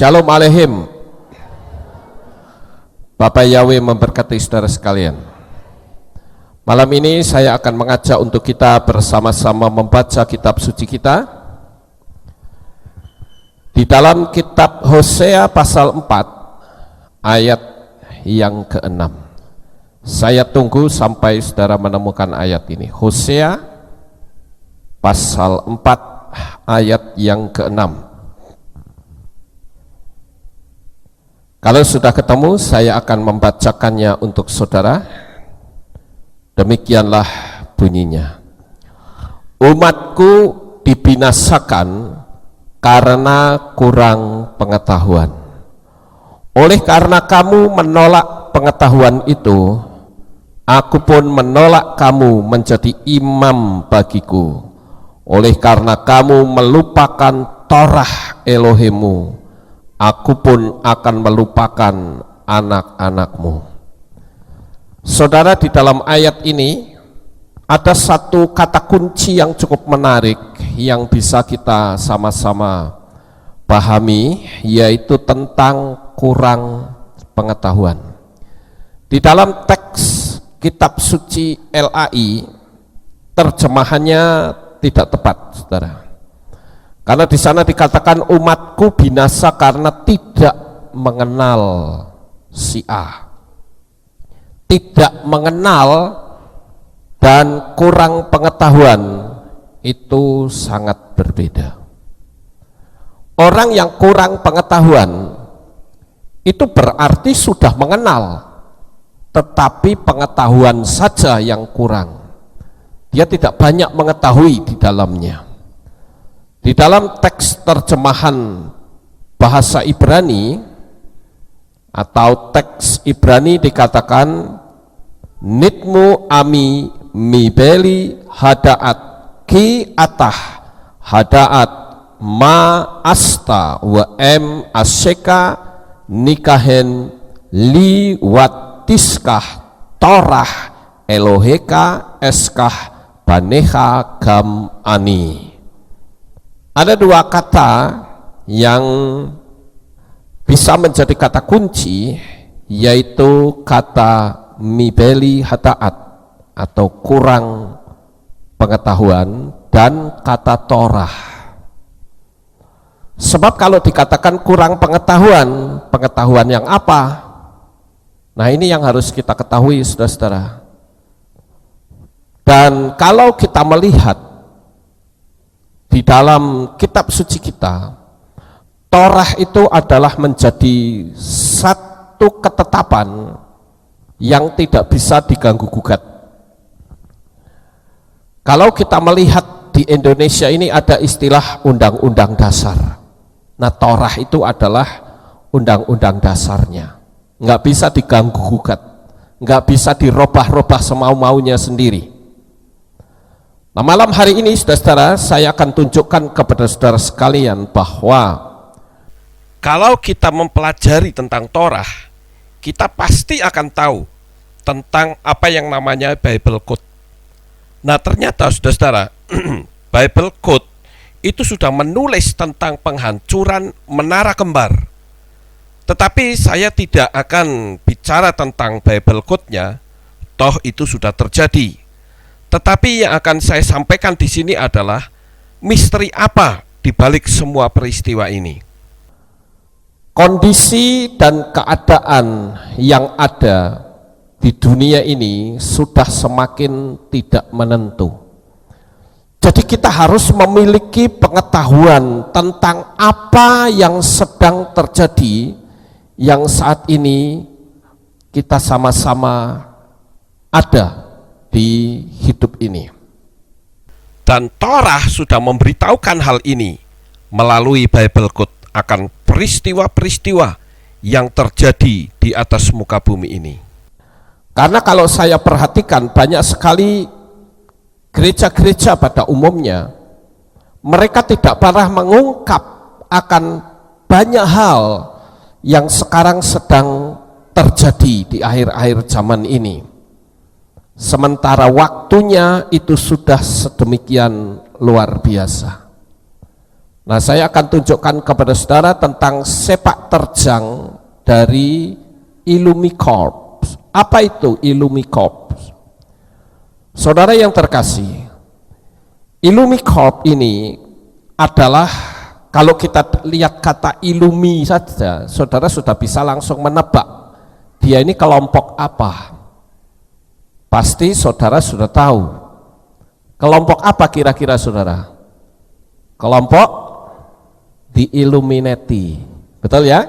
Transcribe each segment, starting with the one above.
Shalom Aleihim. Bapak Yahweh memberkati saudara sekalian. Malam ini saya akan mengajak untuk kita bersama-sama membaca kitab suci kita di dalam kitab Hosea pasal 4 ayat yang ke-6. Saya tunggu sampai saudara menemukan ayat ini. Hosea pasal 4 ayat yang ke-6. Kalau sudah ketemu, saya akan membacakannya untuk saudara. Demikianlah bunyinya. Umatku dibinasakan karena kurang pengetahuan. Oleh karena kamu menolak pengetahuan itu, aku pun menolak kamu menjadi imam bagiku. Oleh karena kamu melupakan Torah Elohimmu, aku pun akan melupakan anak-anakmu. Saudara, di dalam ayat ini ada satu kata kunci yang cukup menarik yang bisa kita sama-sama pahami, yaitu tentang kurang pengetahuan. Di dalam teks kitab suci LAI, terjemahannya tidak tepat, saudara. Karena di sana dikatakan umatku binasa karena tidak mengenal si A. Tidak mengenal dan kurang pengetahuan itu sangat berbeda. Orang yang kurang pengetahuan itu berarti sudah mengenal, tetapi pengetahuan saja yang kurang. Dia tidak banyak mengetahui di dalamnya. Di dalam teks terjemahan bahasa Ibrani atau teks Ibrani dikatakan nitmu ami mibeli hadaat ki atah hadaat ma asta wa em aseka nikahen li watiskah torah eloheka eskah baneha gam ani. Ada dua kata yang bisa menjadi kata kunci, yaitu kata mibeli hataat atau kurang pengetahuan dan kata Torah. Sebab kalau dikatakan kurang pengetahuan, pengetahuan yang apa? Nah, ini yang harus kita ketahui, saudara-saudara. Dan kalau kita melihat di dalam kitab suci kita, Torah itu adalah menjadi satu ketetapan yang tidak bisa diganggu gugat. Kalau kita melihat di Indonesia ini ada istilah undang-undang dasar. Nah, Torah itu adalah undang-undang dasarnya. Nggak bisa diganggu gugat, nggak bisa dirubah-rubah semau-maunya sendiri. Nah, malam hari ini, saudara-saudara, saya akan tunjukkan kepada saudara sekalian bahwa kalau kita mempelajari tentang Torah, kita pasti akan tahu tentang apa yang namanya Bible Code. Nah, ternyata saudara-saudara, Bible Code itu sudah menulis tentang penghancuran menara kembar. Tetapi saya tidak akan bicara tentang Bible Code-nya, toh itu sudah terjadi. Tetapi yang akan saya sampaikan di sini adalah misteri apa di balik semua peristiwa ini. Kondisi dan keadaan yang ada di dunia ini sudah semakin tidak menentu. Jadi kita harus memiliki pengetahuan tentang apa yang sedang terjadi, yang saat ini kita sama-sama ada di hidup ini. Dan Torah sudah memberitahukan hal ini melalui Bible Code akan peristiwa-peristiwa yang terjadi di atas muka bumi ini. Karena kalau saya perhatikan banyak sekali gereja-gereja pada umumnya, mereka tidak pernah mengungkap akan banyak hal yang sekarang sedang terjadi di akhir-akhir zaman ini. Sementara waktunya itu sudah sedemikian luar biasa. Nah, saya akan tunjukkan kepada saudara tentang sepak terjang dari Illumi Corps. Apa itu Illumi Corps? Saudara yang terkasih, Illumi Corps ini adalah, kalau kita lihat kata Illumi saja, saudara sudah bisa langsung menebak dia ini kelompok apa. Pasti saudara sudah tahu kelompok apa kira-kira saudara? Kelompok di Illuminati, betul ya?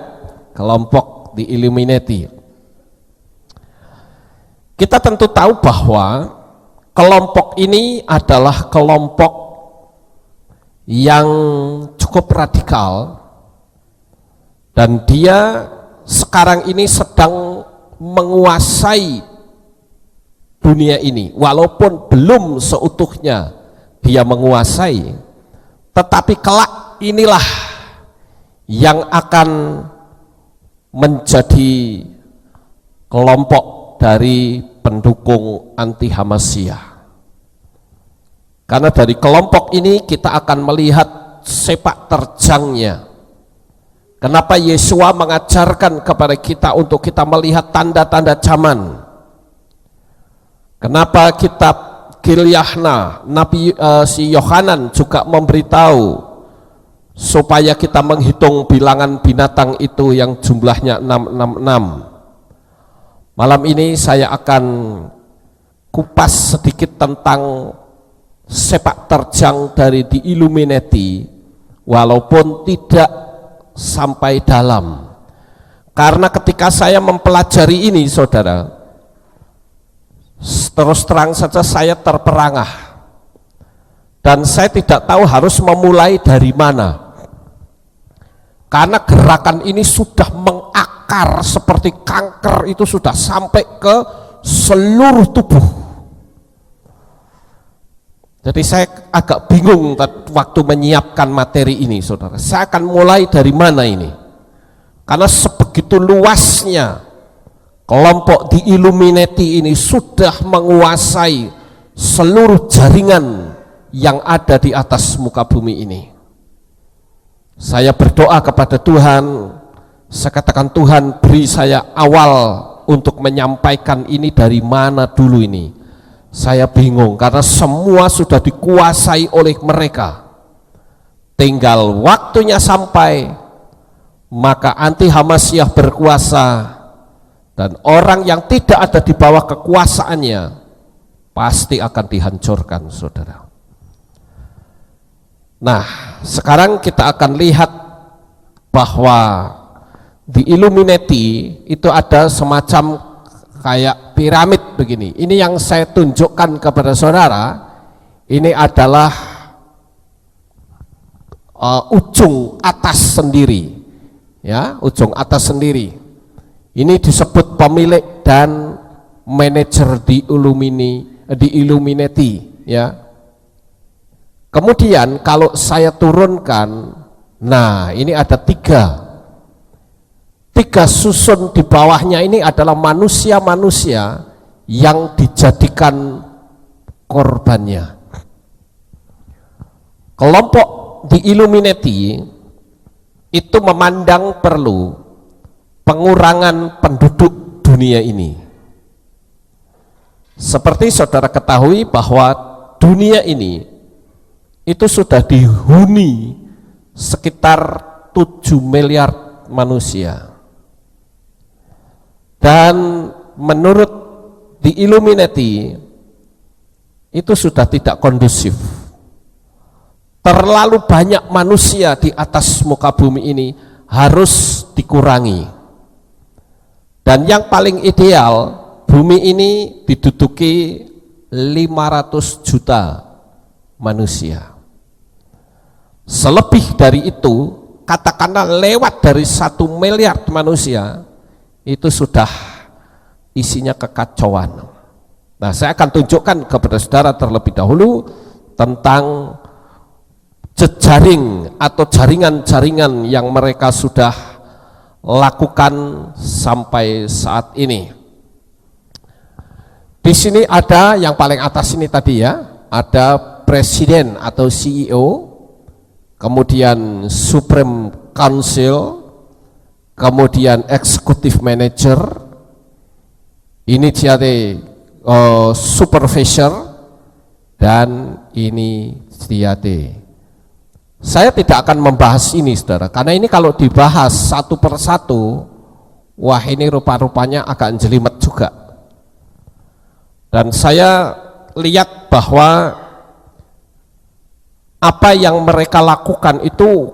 Kelompok di Illuminati. Kita tentu tahu bahwa kelompok ini adalah kelompok yang cukup radikal, dan dia sekarang ini sedang menguasai dunia ini, walaupun belum seutuhnya dia menguasai, tetapi kelak inilah yang akan menjadi kelompok dari pendukung anti Hamasiyah. Karena dari kelompok ini kita akan melihat sepak terjangnya. Kenapa Yesua mengajarkan kepada kita untuk kita melihat tanda-tanda zaman? Kenapa kitab Gilyahna, Nabi si Yohanan juga memberitahu supaya kita menghitung bilangan binatang itu yang jumlahnya 666. Malam ini saya akan kupas sedikit tentang sepak terjang dari The Illuminati, walaupun tidak sampai dalam. Karena ketika saya mempelajari ini, saudara, terus terang saja saya terperangah, dan saya tidak tahu harus memulai dari mana. Karena gerakan ini sudah mengakar seperti kanker, itu sudah sampai ke seluruh tubuh. Jadi saya agak bingung waktu menyiapkan materi ini, saudara. Saya akan mulai dari mana ini? Karena sebegitu luasnya kelompok di Illuminati ini sudah menguasai seluruh jaringan yang ada di atas muka bumi ini. Saya berdoa kepada Tuhan, saya katakan, Tuhan, beri saya awal untuk menyampaikan ini dari mana dulu ini. Saya bingung karena semua sudah dikuasai oleh mereka. Tinggal waktunya sampai, maka anti Hamasiyah berkuasa, dan orang yang tidak ada di bawah kekuasaannya pasti akan dihancurkan, saudara. Nah, sekarang kita akan lihat bahwa di Illuminati itu ada semacam kayak piramid begini. Ini yang saya tunjukkan kepada saudara, ini adalah ujung atas sendiri, ya, ujung atas sendiri. Ini disebut pemilik dan manajer di Illuminati, ya. Kemudian kalau saya turunkan, nah ini ada tiga susun di bawahnya. Ini adalah manusia-manusia yang dijadikan korbannya. Kelompok di Illuminati itu memandang perlu pengurangan penduduk dunia ini. Seperti saudara ketahui bahwa dunia ini itu sudah dihuni sekitar 7 miliar manusia. Dan menurut di Illuminati itu sudah tidak kondusif. Terlalu banyak manusia di atas muka bumi ini, harus dikurangi. Dan yang paling ideal, bumi ini diduduki 500 juta manusia. Selebih dari itu, katakanlah lewat dari 1 miliar manusia, itu sudah isinya kekacauan. Nah, saya akan tunjukkan kepada saudara terlebih dahulu tentang jejaring atau jaringan-jaringan yang mereka sudah lakukan sampai saat ini. Di sini ada yang paling atas ini tadi, ya, ada presiden atau CEO, kemudian Supreme Council, kemudian Executive Manager, ini jadi Supervisor, dan ini jadi. Saya tidak akan membahas ini, saudara, karena ini kalau dibahas satu persatu, wah ini rupa-rupanya agak jelimet juga. Dan saya lihat bahwa apa yang mereka lakukan itu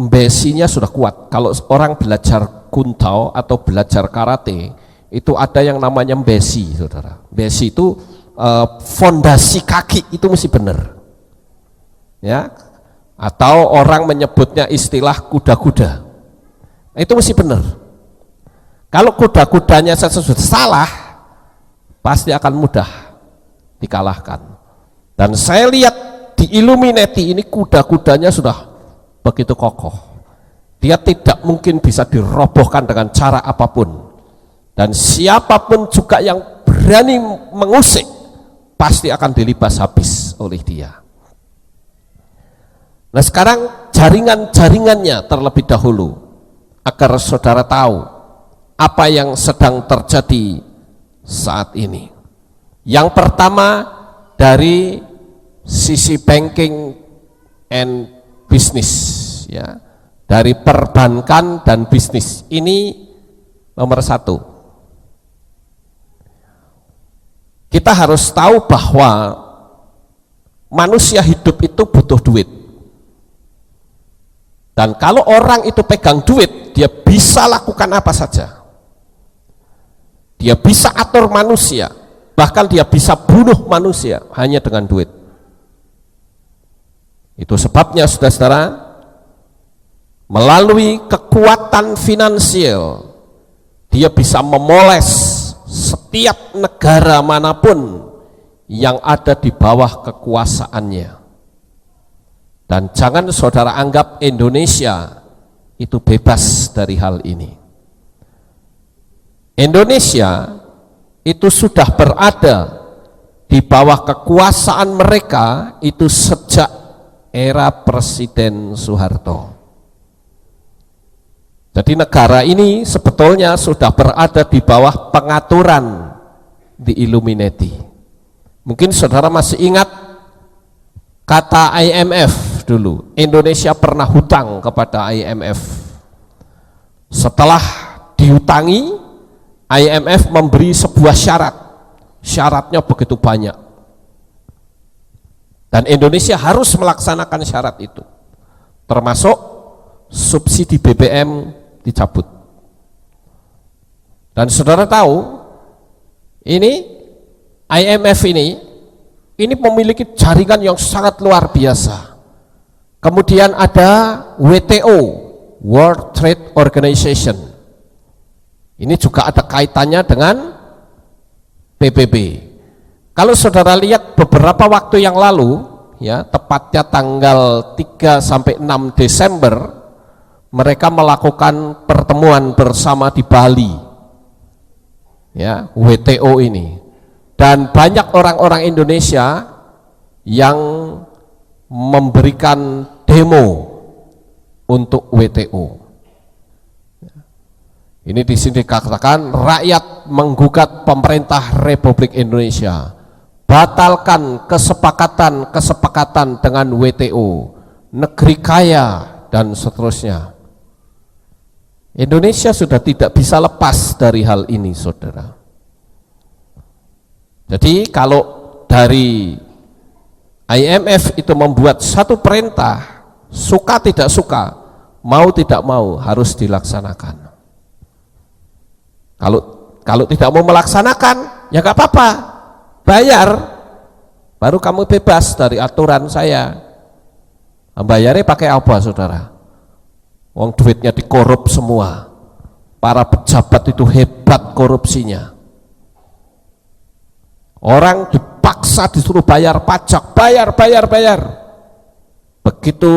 basinya sudah kuat. Kalau orang belajar kuntao atau belajar karate, itu ada yang namanya besi, saudara. Besi itu fondasi kaki itu mesti benar, ya. Atau orang menyebutnya istilah kuda-kuda, itu mesti benar. Kalau kuda-kudanya sudah salah, pasti akan mudah dikalahkan. Dan saya lihat di Illuminati ini kuda-kudanya sudah begitu kokoh, dia tidak mungkin bisa dirobohkan dengan cara apapun. Dan siapapun juga yang berani mengusik pasti akan dilibas habis oleh dia. Nah sekarang jaringan-jaringannya terlebih dahulu, agar saudara tahu apa yang sedang terjadi saat ini. Yang pertama dari sisi banking and business, ya, dari perbankan dan bisnis, ini nomor satu. Kita harus tahu bahwa manusia hidup itu butuh duit. Dan kalau orang itu pegang duit, dia bisa lakukan apa saja. Dia bisa atur manusia, bahkan dia bisa bunuh manusia hanya dengan duit. Itu sebabnya saudara-saudara, melalui kekuatan finansial, dia bisa memoles setiap negara manapun yang ada di bawah kekuasaannya. Dan jangan saudara anggap Indonesia itu bebas dari hal ini. Indonesia itu sudah berada di bawah kekuasaan mereka itu sejak era Presiden Soeharto. Jadi negara ini sebetulnya sudah berada di bawah pengaturan di Illuminati. Mungkin saudara masih ingat kata IMF dulu, Indonesia pernah hutang kepada IMF. Setelah dihutangi, IMF memberi sebuah syarat, syaratnya begitu banyak, dan Indonesia harus melaksanakan syarat itu, termasuk subsidi BBM dicabut. Dan saudara tahu, ini IMF ini memiliki jaringan yang sangat luar biasa. Kemudian ada WTO, World Trade Organization, ini juga ada kaitannya dengan PBB. Kalau saudara lihat beberapa waktu yang lalu, ya, tepatnya tanggal 3 sampai 6 Desember, mereka melakukan pertemuan bersama di Bali, ya, WTO ini. Dan banyak orang-orang Indonesia yang memberikan demo untuk WTO. Ini di sini dikatakan rakyat menggugat pemerintah Republik Indonesia, batalkan kesepakatan dengan WTO, negeri kaya dan seterusnya. Indonesia sudah tidak bisa lepas dari hal ini, saudara. Jadi kalau dari IMF itu membuat satu perintah, suka tidak suka, mau tidak mau harus dilaksanakan. Kalau tidak mau melaksanakan, ya nggak apa-apa, bayar, baru kamu bebas dari aturan saya. Bayarnya pakai apa, saudara? Wong duitnya dikorup semua, para pejabat itu hebat korupsinya. Orang dipaksa disuruh bayar pajak, bayar. Begitu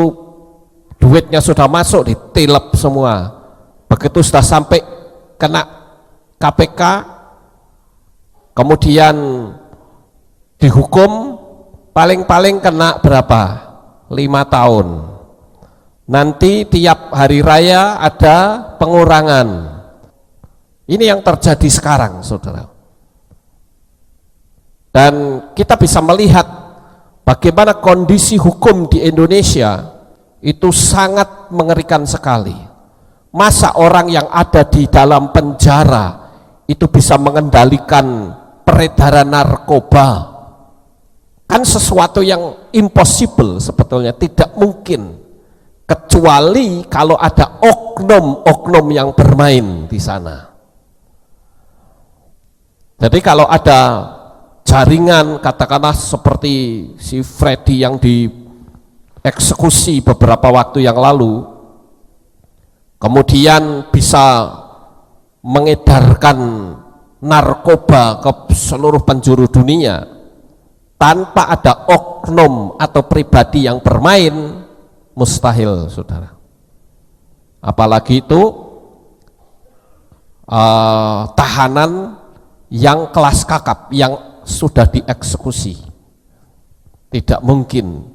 duitnya sudah masuk, ditilep semua. Begitu sudah sampai kena KPK, kemudian dihukum, paling-paling kena berapa? 5 tahun. Nanti tiap hari raya ada pengurangan. Ini yang terjadi sekarang, saudara. Dan kita bisa melihat bagaimana kondisi hukum di Indonesia itu sangat mengerikan sekali. Masa orang yang ada di dalam penjara itu bisa mengendalikan peredaran narkoba? Kan sesuatu yang impossible sebetulnya, tidak mungkin, kecuali kalau ada oknum-oknum yang bermain di sana. Jadi kalau ada jaringan, katakanlah seperti si Freddy yang dieksekusi beberapa waktu yang lalu, kemudian bisa mengedarkan narkoba ke seluruh penjuru dunia tanpa ada oknum atau pribadi yang bermain, mustahil, saudara. Apalagi itu tahanan yang kelas kakap, yang sudah dieksekusi. Tidak mungkin.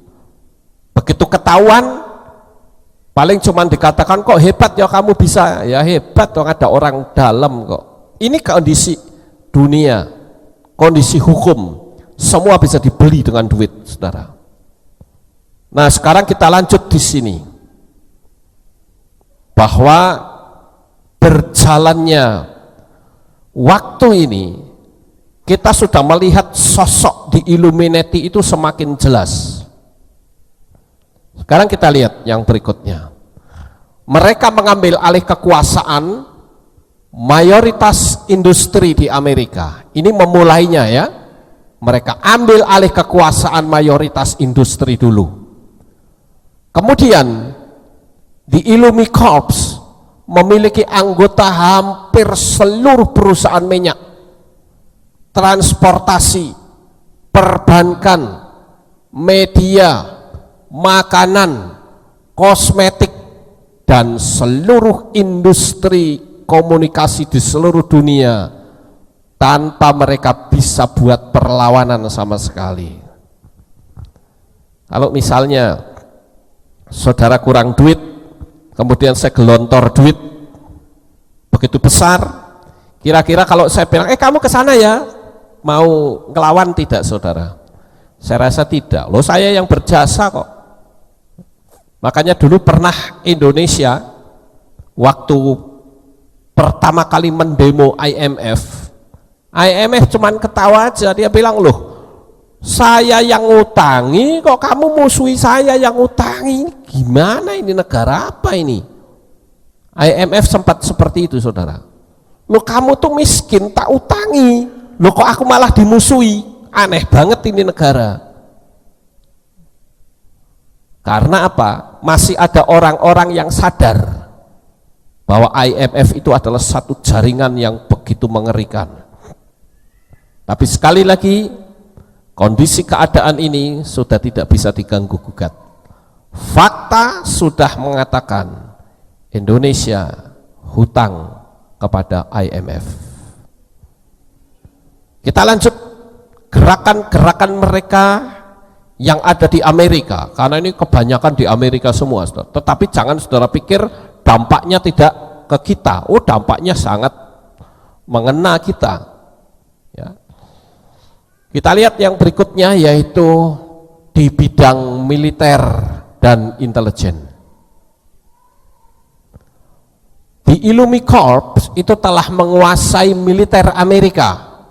Begitu ketahuan, paling cuma dikatakan, kok hebat ya kamu bisa. Ya hebat dong, ada orang dalam kok. Ini kondisi dunia, kondisi hukum, semua bisa dibeli dengan duit, saudara. Nah, sekarang kita lanjut di sini, bahwa berjalannya waktu ini kita sudah melihat sosok di Illuminati itu semakin jelas. Sekarang kita lihat yang berikutnya. Mereka mengambil alih kekuasaan mayoritas industri di Amerika. Ini memulainya ya. Mereka ambil alih kekuasaan mayoritas industri dulu. Kemudian di Illumi Corps memiliki anggota hampir seluruh perusahaan minyak, transportasi, perbankan, media, makanan, kosmetik, dan seluruh industri komunikasi di seluruh dunia, tanpa mereka bisa buat perlawanan sama sekali. Kalau misalnya saudara kurang duit, kemudian saya gelontor duit begitu besar, kira-kira kalau saya bilang, kamu ke sana ya, mau ngelawan tidak, saudara? Saya rasa tidak. Loh, saya yang berjasa kok. Makanya dulu pernah Indonesia waktu pertama kali mendemo IMF cuman ketawa aja, dia bilang, loh saya yang ngutangi kok kamu musuhi saya yang ngutangi, gimana ini, negara apa ini? IMF sempat seperti itu, saudara. Loh kamu tuh miskin tak utangi, loh kok aku malah dimusuhi, aneh banget ini negara. Karena apa? Masih ada orang-orang yang sadar bahwa IMF itu adalah satu jaringan yang begitu mengerikan. Tapi sekali lagi, kondisi keadaan ini sudah tidak bisa diganggu gugat. Fakta sudah mengatakan Indonesia hutang kepada IMF. Kita lanjut gerakan-gerakan mereka yang ada di Amerika, karena ini kebanyakan di Amerika semua, saudara. Tetapi jangan saudara pikir dampaknya tidak ke kita. Oh, dampaknya sangat mengena kita. Ya. Kita lihat yang berikutnya, yaitu di bidang militer dan intelijen. Di Illumi Corps itu telah menguasai militer Amerika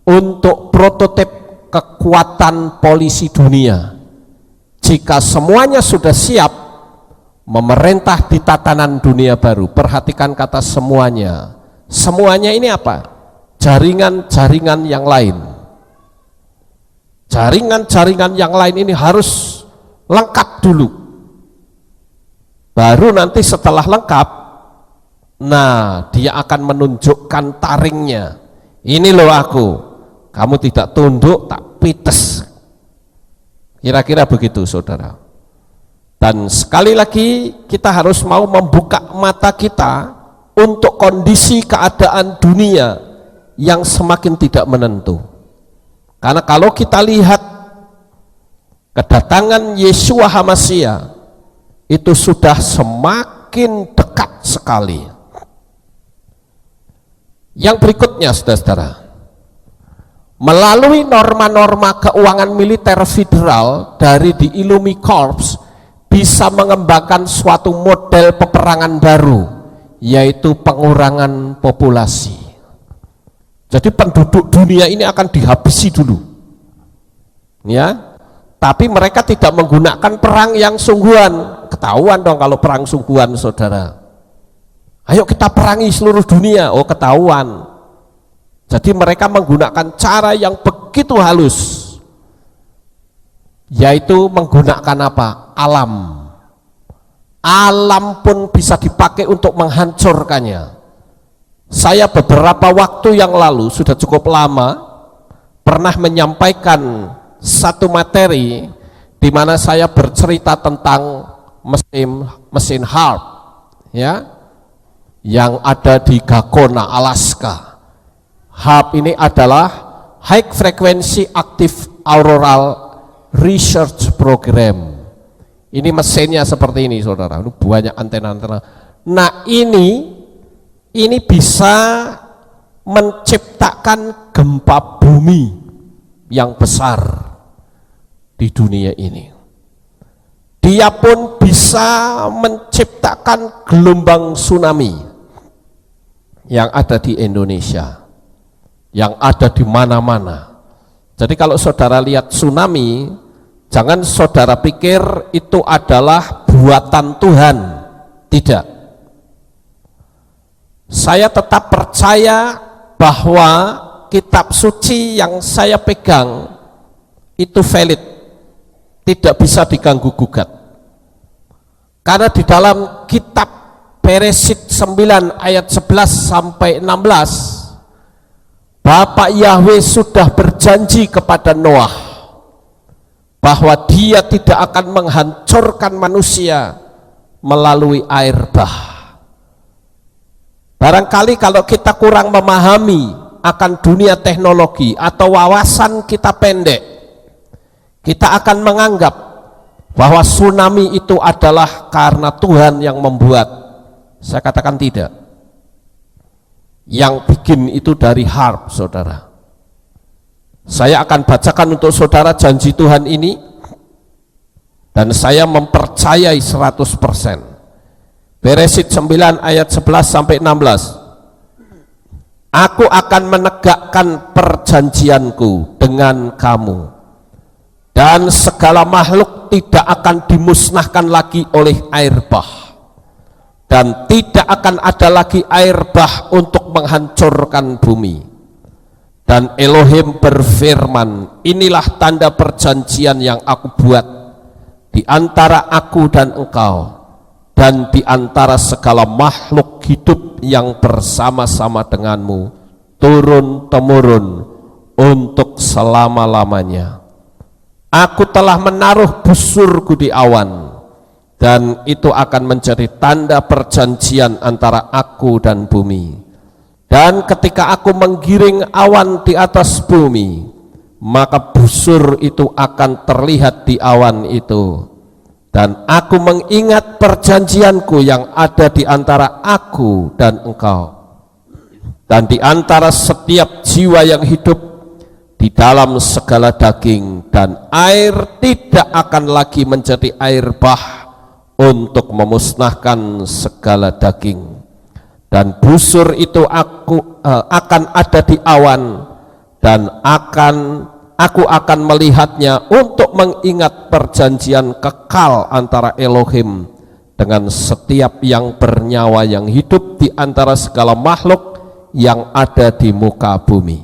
untuk prototip kekuatan polisi dunia. Jika semuanya sudah siap memerintah di tatanan dunia baru, perhatikan kata semuanya. Semuanya ini apa? Jaringan-jaringan yang lain. Jaringan-jaringan yang lain ini harus lengkap dulu. Baru nanti setelah lengkap, nah dia akan menunjukkan taringnya. Ini loh aku, kamu tidak tunduk tak pites. Kira-kira begitu, saudara. Dan sekali lagi kita harus mau membuka mata kita untuk kondisi keadaan dunia yang semakin tidak menentu. Karena kalau kita lihat kedatangan Yeshua HaMasyiah itu sudah semakin dekat sekali. Yang berikutnya, saudara-saudara, melalui norma-norma keuangan militer federal dari di Illumi Corps bisa mengembangkan suatu model peperangan baru, yaitu pengurangan populasi. Jadi penduduk dunia ini akan dihabisi dulu, ya. Tapi mereka tidak menggunakan perang yang sungguhan. Ketahuan dong kalau perang sungguhan, saudara. Ayo kita perangi seluruh dunia, oh ketahuan. Jadi mereka menggunakan cara yang begitu halus, yaitu menggunakan apa? Alam. Alam pun bisa dipakai untuk menghancurkannya. Saya beberapa waktu yang lalu, sudah cukup lama, pernah menyampaikan satu materi di mana saya bercerita tentang mesin harp, ya, yang ada di Gakona, Alaska. Harp ini adalah High Frequency Active Auroral Research Program. Ini mesinnya seperti ini, saudara. Ini banyak antena-antena. Nah, ini bisa menciptakan gempa bumi yang besar di dunia ini. Dia pun bisa menciptakan gelombang tsunami yang ada di Indonesia, yang ada di mana-mana. Jadi kalau saudara lihat tsunami, jangan saudara pikir itu adalah buatan Tuhan. Tidak. Saya tetap percaya bahwa kitab suci yang saya pegang itu valid, tidak bisa diganggu gugat. Karena di dalam kitab Beresit 9 ayat 11 sampai 16, Bapak Yahweh sudah berjanji kepada Noah bahwa dia tidak akan menghancurkan manusia melalui air bah. Barangkali kalau kita kurang memahami akan dunia teknologi atau wawasan kita pendek, kita akan menganggap bahwa tsunami itu adalah karena Tuhan yang membuat. Saya katakan tidak. Yang bikin itu dari harp, saudara. Saya akan bacakan untuk saudara janji Tuhan ini, dan saya mempercayai 100%. Beresit 9 ayat 11 sampai 16. Aku akan menegakkan perjanjianku dengan kamu, dan segala makhluk tidak akan dimusnahkan lagi oleh air bah, dan tidak akan ada lagi air bah untuk menghancurkan bumi. Dan Elohim berfirman, inilah tanda perjanjian yang aku buat di antara aku dan engkau, dan di antara segala makhluk hidup yang bersama-sama denganmu turun-temurun untuk selama-lamanya. Aku telah menaruh busurku di awan, dan itu akan menjadi tanda perjanjian antara aku dan bumi. Dan ketika aku menggiring awan di atas bumi, maka busur itu akan terlihat di awan itu. Dan aku mengingat perjanjianku yang ada di antara aku dan engkau, dan di antara setiap jiwa yang hidup di dalam segala daging, dan air tidak akan lagi menjadi air bah untuk memusnahkan segala daging. Dan busur itu akan ada di awan, dan aku akan melihatnya untuk mengingat perjanjian kekal antara Elohim dengan setiap yang bernyawa yang hidup di antara segala makhluk yang ada di muka bumi.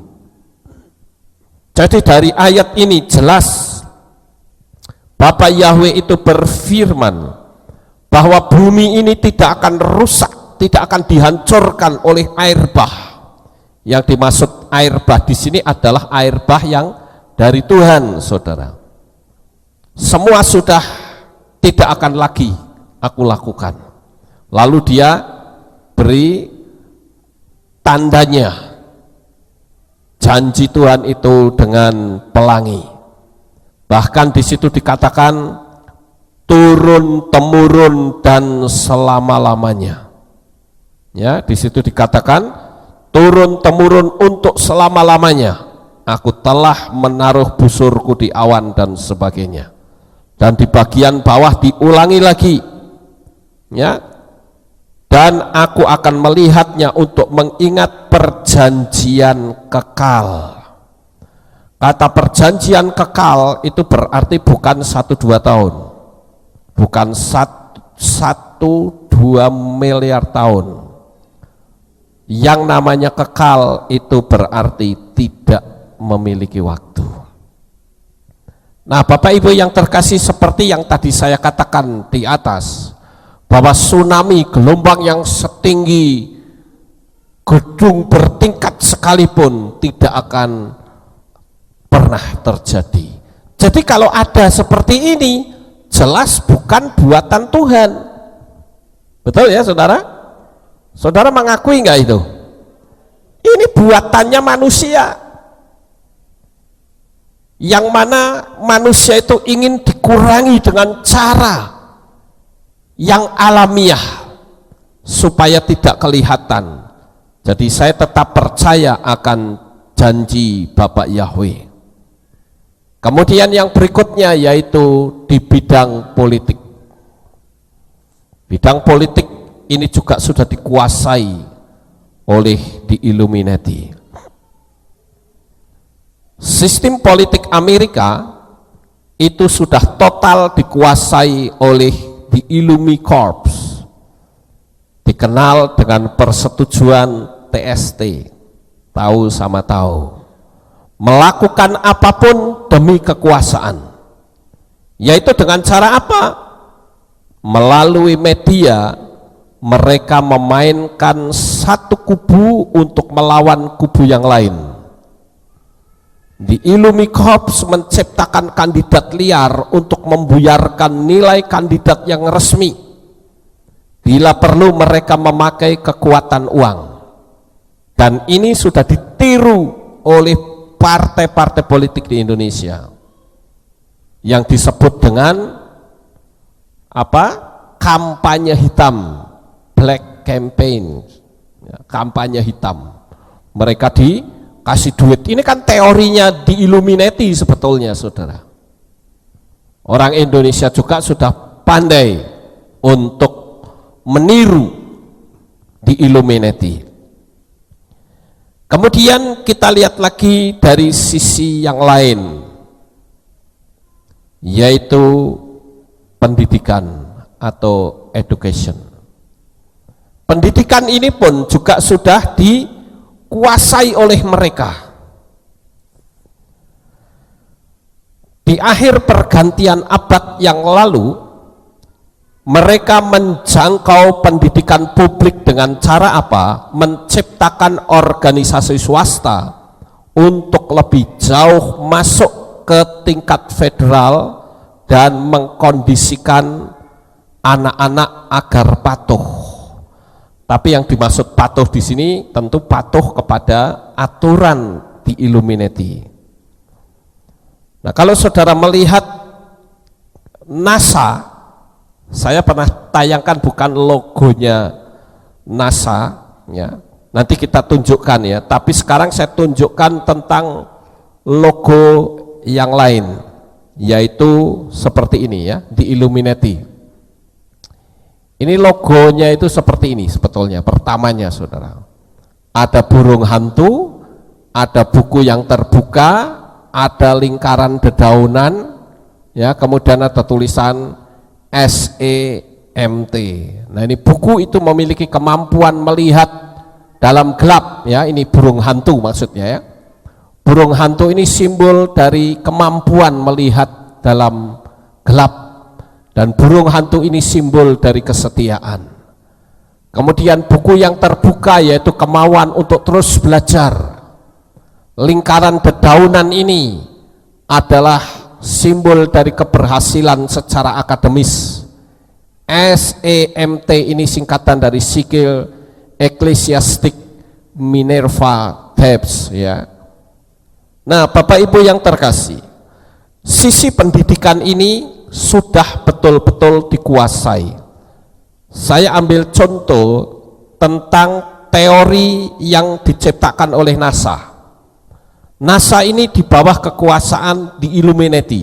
Jadi dari ayat ini jelas Bapak Yahweh itu berfirman bahwa bumi ini tidak akan rusak, tidak akan dihancurkan oleh air bah. Yang dimaksud air bah di sini adalah air bah yang dari Tuhan, saudara. Semua sudah tidak akan lagi aku lakukan. Lalu dia beri tandanya, janji Tuhan itu dengan pelangi. Bahkan di situ dikatakan turun temurun dan selama-lamanya. Ya, di situ dikatakan turun temurun untuk selama-lamanya. Aku telah menaruh busurku di awan dan sebagainya. Dan di bagian bawah diulangi lagi, ya. Dan aku akan melihatnya untuk mengingat perjanjian kekal. Kata perjanjian kekal itu berarti bukan 1-2 tahun, bukan 1-2 miliar tahun. Yang namanya kekal itu berarti tidak memiliki waktu. Nah, Bapak Ibu yang terkasih, seperti yang tadi saya katakan di atas, bahwa tsunami, gelombang yang setinggi gedung bertingkat sekalipun tidak akan pernah terjadi. Jadi kalau ada seperti ini, jelas bukan buatan Tuhan. Betul ya saudara? Saudara mengakui enggak itu? Ini buatannya manusia, yang mana manusia itu ingin dikurangi dengan cara yang alamiah supaya tidak kelihatan. Jadi saya tetap percaya akan janji Bapak Yahweh. Kemudian yang berikutnya yaitu di bidang politik. Bidang politik ini juga sudah dikuasai oleh di Illuminati. Sistem politik Amerika itu sudah total dikuasai oleh di Illumi Corps, dikenal dengan persetujuan TST, tahu sama tahu, melakukan apapun demi kekuasaan, yaitu dengan cara apa? Melalui media mereka memainkan satu kubu untuk melawan kubu yang lain. Di Illumi Corps menciptakan kandidat liar untuk membuyarkan nilai kandidat yang resmi. Bila perlu mereka memakai kekuatan uang. Dan ini sudah ditiru oleh partai-partai politik di Indonesia yang disebut dengan apa? Kampanye hitam, black campaign, kampanye hitam. Mereka dikasih duit. Ini kan teorinya di Illuminati sebetulnya, saudara. Orang Indonesia juga sudah pandai untuk meniru di Illuminati. Kemudian kita lihat lagi dari sisi yang lain, yaitu pendidikan atau education. Pendidikan ini pun juga sudah dikuasai oleh mereka. Di akhir pergantian abad yang lalu, mereka menjangkau pendidikan publik dengan cara apa? Menciptakan organisasi swasta untuk lebih jauh masuk ke tingkat federal dan mengkondisikan anak-anak agar patuh. Tapi yang dimaksud patuh di sini tentu patuh kepada aturan di Illuminati. Nah, kalau saudara melihat NASA, saya pernah tayangkan bukan logonya NASA, ya. Nanti kita tunjukkan ya. Tapi sekarang saya tunjukkan tentang logo yang lain, yaitu seperti ini ya, di Illuminati. Ini logonya itu seperti ini sebetulnya. Pertamanya saudara, ada burung hantu, ada buku yang terbuka, ada lingkaran dedaunan, ya, kemudian ada tulisan SEMT. Nah, ini buku itu memiliki kemampuan melihat dalam gelap, ya. Ini burung hantu maksudnya ya. Burung hantu ini simbol dari kemampuan melihat dalam gelap, dan burung hantu ini simbol dari kesetiaan. Kemudian buku yang terbuka yaitu kemauan untuk terus belajar. Lingkaran dedaunan ini adalah simbol dari keberhasilan secara akademis. SEMT ini singkatan dari Sikil Ecclesiastic Minerva Thebes, ya. Nah, Bapak Ibu yang terkasih, sisi pendidikan ini sudah betul-betul dikuasai. Saya ambil contoh tentang teori yang diciptakan oleh NASA. NASA ini di bawah kekuasaan di Illuminati,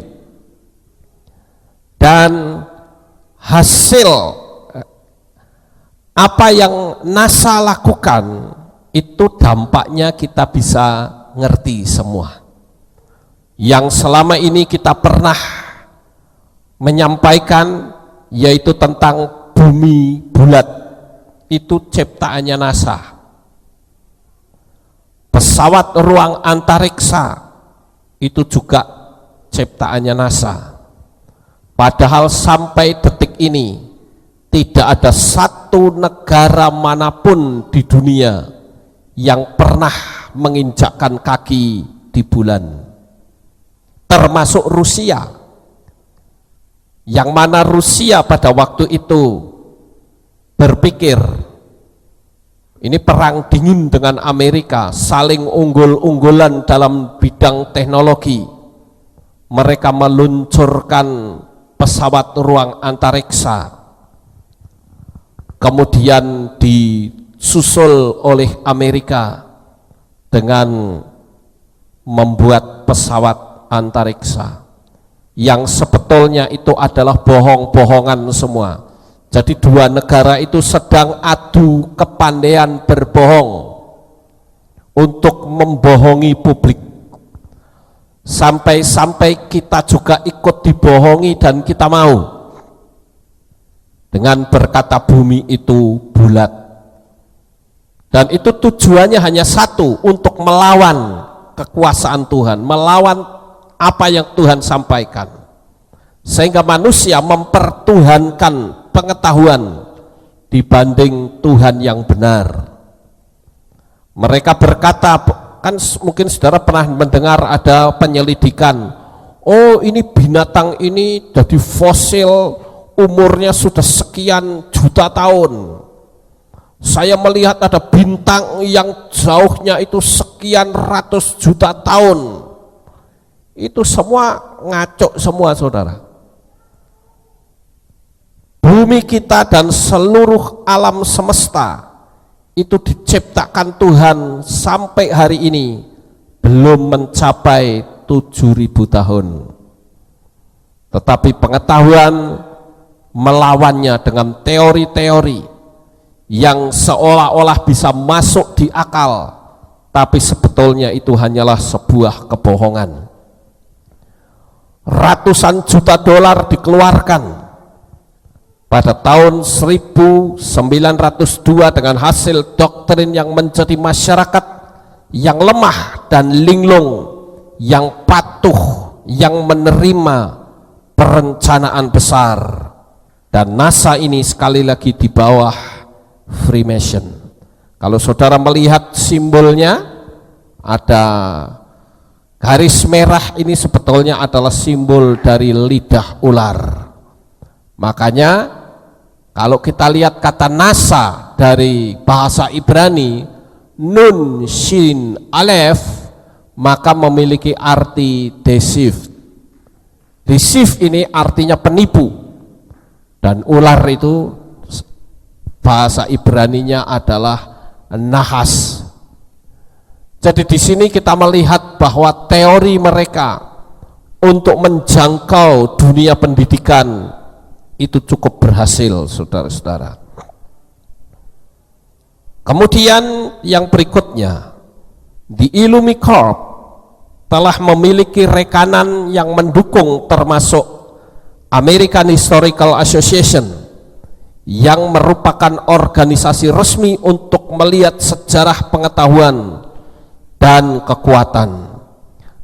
dan hasil apa yang NASA lakukan itu dampaknya kita bisa ngerti semua. Yang selama ini kita pernah menyampaikan, yaitu tentang bumi bulat, itu ciptaannya NASA. Pesawat ruang antariksa itu juga ciptaannya NASA. Padahal sampai detik ini tidak ada satu negara manapun di dunia yang pernah menginjakkan kaki di bulan, termasuk Rusia, yang mana Rusia pada waktu itu berpikir ini perang dingin dengan Amerika, saling unggul-unggulan dalam bidang teknologi. Mereka meluncurkan pesawat ruang antariksa, kemudian disusul oleh Amerika dengan membuat pesawat antariksa yang sebetulnya itu adalah bohong-bohongan semua. Jadi dua negara itu sedang adu kepandaian berbohong untuk membohongi publik, sampai-sampai kita juga ikut dibohongi dan kita mau dengan berkata bumi itu bulat. Dan itu tujuannya hanya satu, untuk melawan kekuasaan Tuhan, melawan apa yang Tuhan sampaikan, sehingga manusia mempertuhankan pengetahuan dibanding Tuhan yang benar. Mereka berkata, kan mungkin saudara pernah mendengar ada penyelidikan, oh ini binatang ini jadi fosil, umurnya sudah sekian juta tahun. Saya melihat ada bintang yang jauhnya itu sekian ratus juta tahun. Itu semua ngaco semua, saudara. Bumi kita dan seluruh alam semesta itu diciptakan Tuhan sampai hari ini belum mencapai 7.000 tahun. Tetapi pengetahuan melawannya dengan teori-teori yang seolah-olah bisa masuk di akal, tapi sebetulnya itu hanyalah sebuah kebohongan. Ratusan juta dolar dikeluarkan pada tahun 1902 dengan hasil doktrin yang menjadi masyarakat yang lemah dan linglung, yang patuh, yang menerima perencanaan besar. Dan NASA ini sekali lagi di bawah Freemason. Kalau saudara melihat simbolnya, ada garis merah, ini sebetulnya adalah simbol dari lidah ular. Makanya kalau kita lihat kata NASA dari bahasa Ibrani, Nun Shin Aleph, maka memiliki arti deceive. Deceive ini artinya penipu, dan ular itu bahasa Ibraninya adalah nahas. Jadi di sini kita melihat bahwa teori mereka untuk menjangkau dunia pendidikan itu cukup berhasil, saudara-saudara. Kemudian yang berikutnya, di Illumi Corp telah memiliki rekanan yang mendukung, termasuk American Historical Association yang merupakan organisasi resmi untuk melihat sejarah pengetahuan dan kekuatan,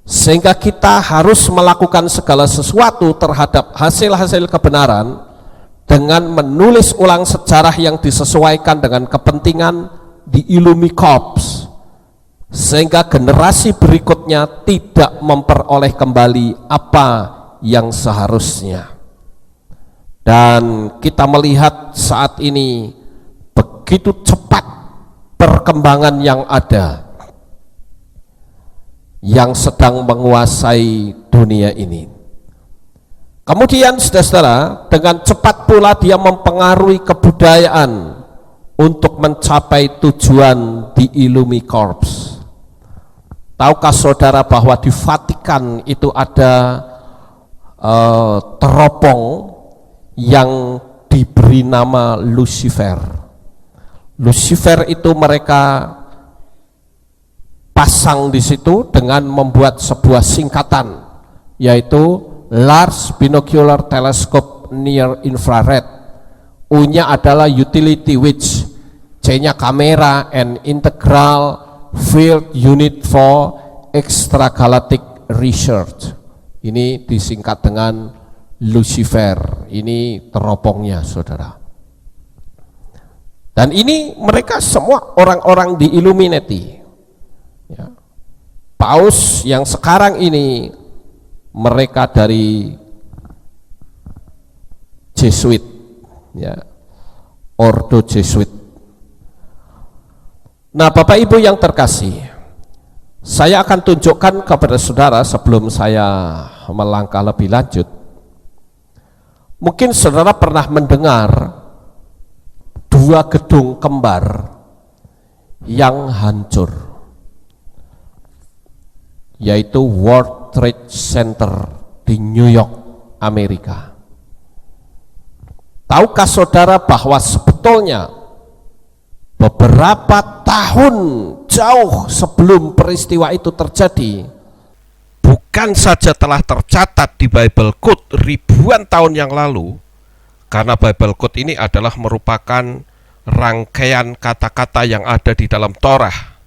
sehingga kita harus melakukan segala sesuatu terhadap hasil-hasil kebenaran dengan menulis ulang sejarah yang disesuaikan dengan kepentingan di Illumi Corps, sehingga generasi berikutnya tidak memperoleh kembali apa yang seharusnya. Dan kita melihat saat ini begitu cepat perkembangan yang ada, yang sedang menguasai dunia ini. Kemudian saudara-saudara, dengan cepat pula dia mempengaruhi kebudayaan untuk mencapai tujuan di Illumi Corps. Tahukah saudara bahwa di Vatikan itu ada teropong yang diberi nama Lucifer. Lucifer itu mereka pasang di situ dengan membuat sebuah singkatan, yaitu Large Binocular Telescope Near Infrared. U-nya adalah utility, which C-nya kamera, and integral, Field Unit for Extragalactic Research. Ini disingkat dengan Lucifer. Ini teropongnya, saudara. Dan ini mereka semua orang-orang di Illuminati. Ya. Paus yang sekarang ini mereka dari Jesuit, ya, Ordo Jesuit. Nah, Bapak Ibu yang terkasih, saya akan tunjukkan kepada saudara sebelum saya melangkah lebih lanjut. Mungkin saudara pernah mendengar dua gedung kembar yang hancur, yaitu World Trade Center di New York, Amerika. Tahukah saudara bahwa sebetulnya beberapa tahun jauh sebelum peristiwa itu terjadi, bukan saja telah tercatat di Bible Code ribuan tahun yang lalu, karena Bible Code ini adalah merupakan rangkaian kata-kata yang ada di dalam Torah,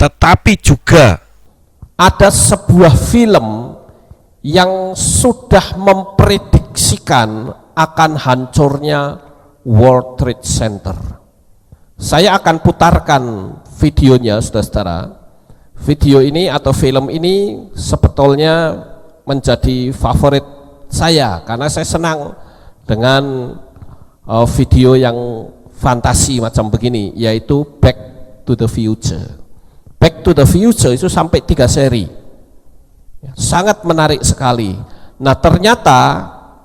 tetapi juga ada sebuah film yang sudah memprediksikan akan hancurnya World Trade Center. Saya akan putarkan videonya, saudara-saudara. Video ini atau film ini sebetulnya menjadi favorit saya karena saya senang dengan video yang fantasi macam begini, yaitu Back to the Future. Back to the Future itu sampai 3 seri, sangat menarik sekali. Nah, ternyata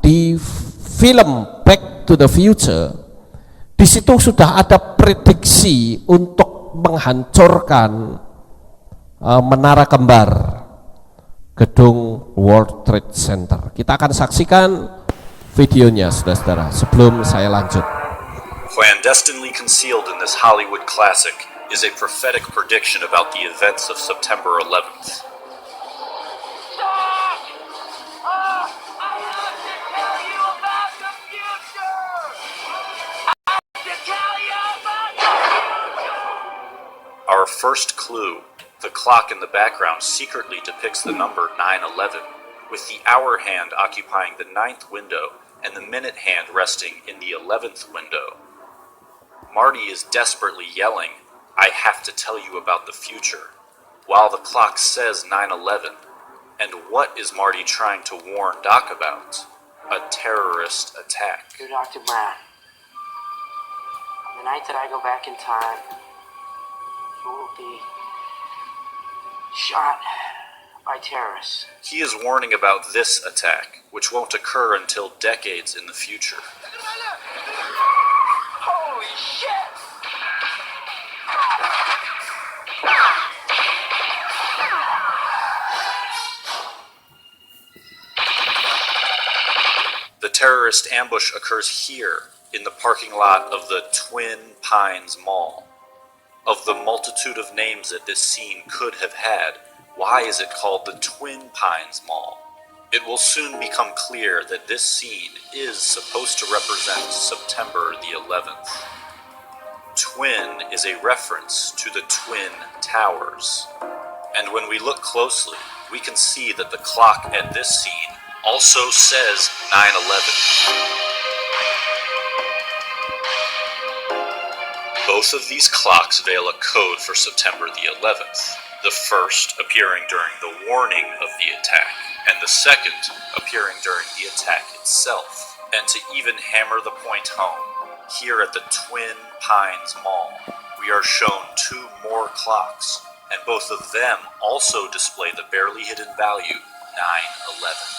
di film Back to the Future, di situ sudah ada prediksi untuk menghancurkan menara kembar gedung World Trade Center. Kita akan saksikan videonya, saudara-saudara, sebelum saya lanjut. Clandestinely concealed in this Hollywood classic is a prophetic prediction about the events of September 11th. Our first clue, the clock in the background secretly depicts the number 9/11, with the hour hand occupying the 9th window and the minute hand resting in the 11th window. Marty is desperately yelling, "I have to tell you about the future," while the clock says 9/11. And what is Marty trying to warn Doc about? A terrorist attack. Dear Dr. Brown, on the night that I go back in time, you will be shot by terrorists. He is warning about this attack, which won't occur until decades in the future. Holy shit! The terrorist ambush occurs here, in the parking lot of the Twin Pines Mall. Of the multitude of names that this scene could have had, why is it called the Twin Pines Mall? It will soon become clear that this scene is supposed to represent September the 11th. Twin is a reference to the Twin Towers. And when we look closely, we can see that the clock at this scene also says 9/11. Both of these clocks veil a code for September the 11th, the first appearing during the warning of the attack, and the second appearing during the attack itself. And to even hammer the point home, here at the Twin Pines Mall, we are shown 2 more clocks, and both of them also display the barely hidden value 9/11.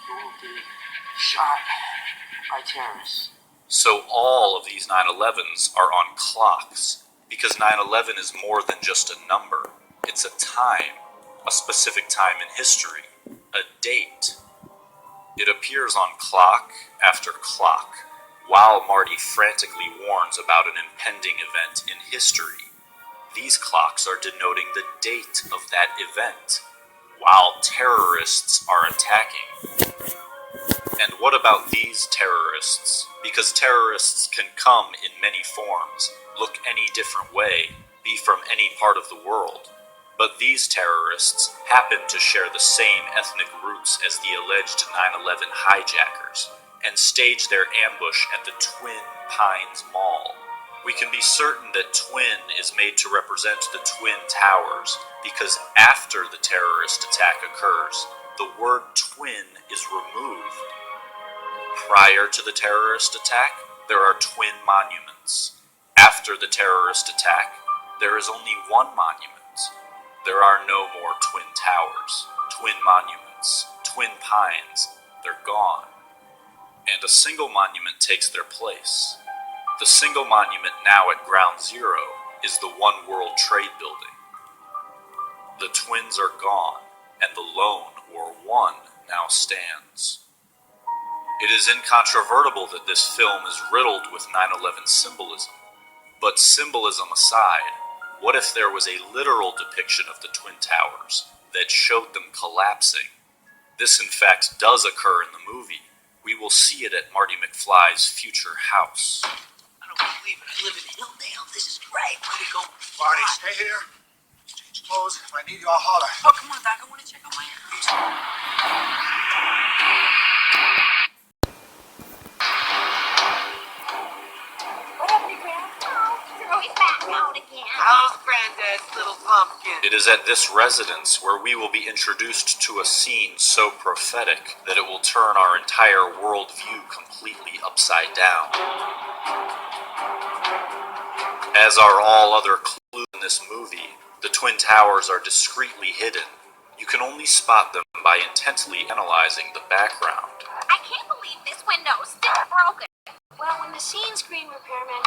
You will be shot by terrorists. So all of these 9/11s are on clocks, because 9/11 is more than just a number. It's a time, a specific time in history, a date. It appears on clock after clock, while Marty frantically warns about an impending event in history. These clocks are denoting the date of that event, while terrorists are attacking. And what about these terrorists? Because terrorists can come in many forms, look any different way, be from any part of the world. But these terrorists happen to share the same ethnic roots as the alleged 9/11 hijackers, and stage their ambush at the Twin Pines Mall. We can be certain that Twin is made to represent the Twin Towers, because after the terrorist attack occurs, the word twin is removed. Prior to the terrorist attack, there are twin monuments. After the terrorist attack, there is only one monument. There are no more twin towers, twin monuments, twin pines. They're gone. And a single monument takes their place. The single monument now at Ground Zero is the One World Trade Building. The twins are gone, and the lone, or one, now stands. It is incontrovertible that this film is riddled with 9/11 symbolism. But symbolism aside, what if there was a literal depiction of the Twin Towers that showed them collapsing? This in fact does occur in the movie. We will see it at Marty McFly's future house. I don't believe it. I live in Hilldale. This is great. Way to go. Marty, stay here. Change clothes. If I need you, I'll holler. Oh, come on, Doc. I want to check on my house. What happened to Grandpa? Oh, throw his back out again. How's Granddad's little pumpkin? It is at this residence where we will be introduced to a scene so prophetic that it will turn our entire worldview completely upside down. As are all other clues in this movie, the Twin Towers are discreetly hidden. You can only spot them by intently analyzing the background. I can't believe this window's still broken. Well, when the scene screen repairman...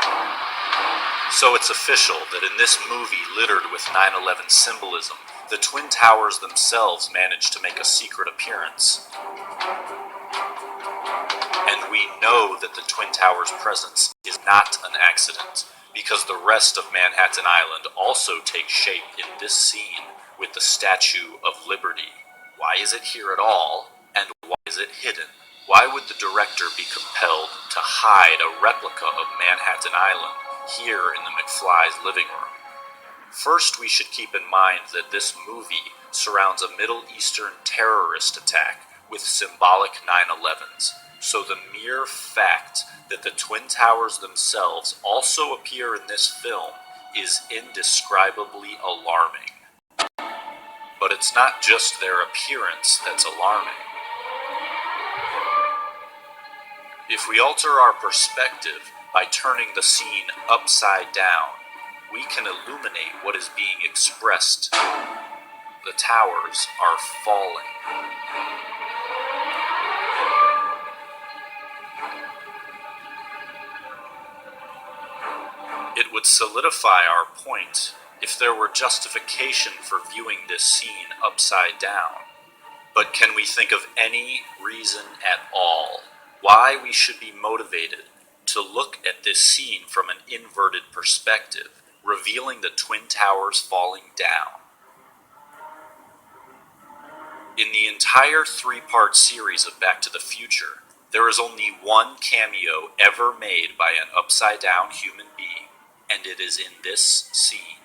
So it's official that in this movie littered with 9/11 symbolism, the Twin Towers themselves managed to make a secret appearance. And we know that the Twin Towers' presence is not an accident, because the rest of Manhattan Island also takes shape in this scene with the Statue of Liberty. Why is it here at all, and why is it hidden? Why would the director be compelled to hide a replica of Manhattan Island here in the McFly's living room? First, we should keep in mind that this movie surrounds a Middle Eastern terrorist attack with symbolic 9/11s, so the mere fact that the Twin Towers themselves also appear in this film is indescribably alarming. But it's not just their appearance that's alarming. If we alter our perspective by turning the scene upside down, we can illuminate what is being expressed. The towers are falling. It would solidify our point if there were justification for viewing this scene upside down. But can we think of any reason at all why we should be motivated to look at this scene from an inverted perspective, revealing the Twin Towers falling down? In the entire three-part series of Back to the Future, there is only one cameo ever made by an upside-down human being, and it is in this scene.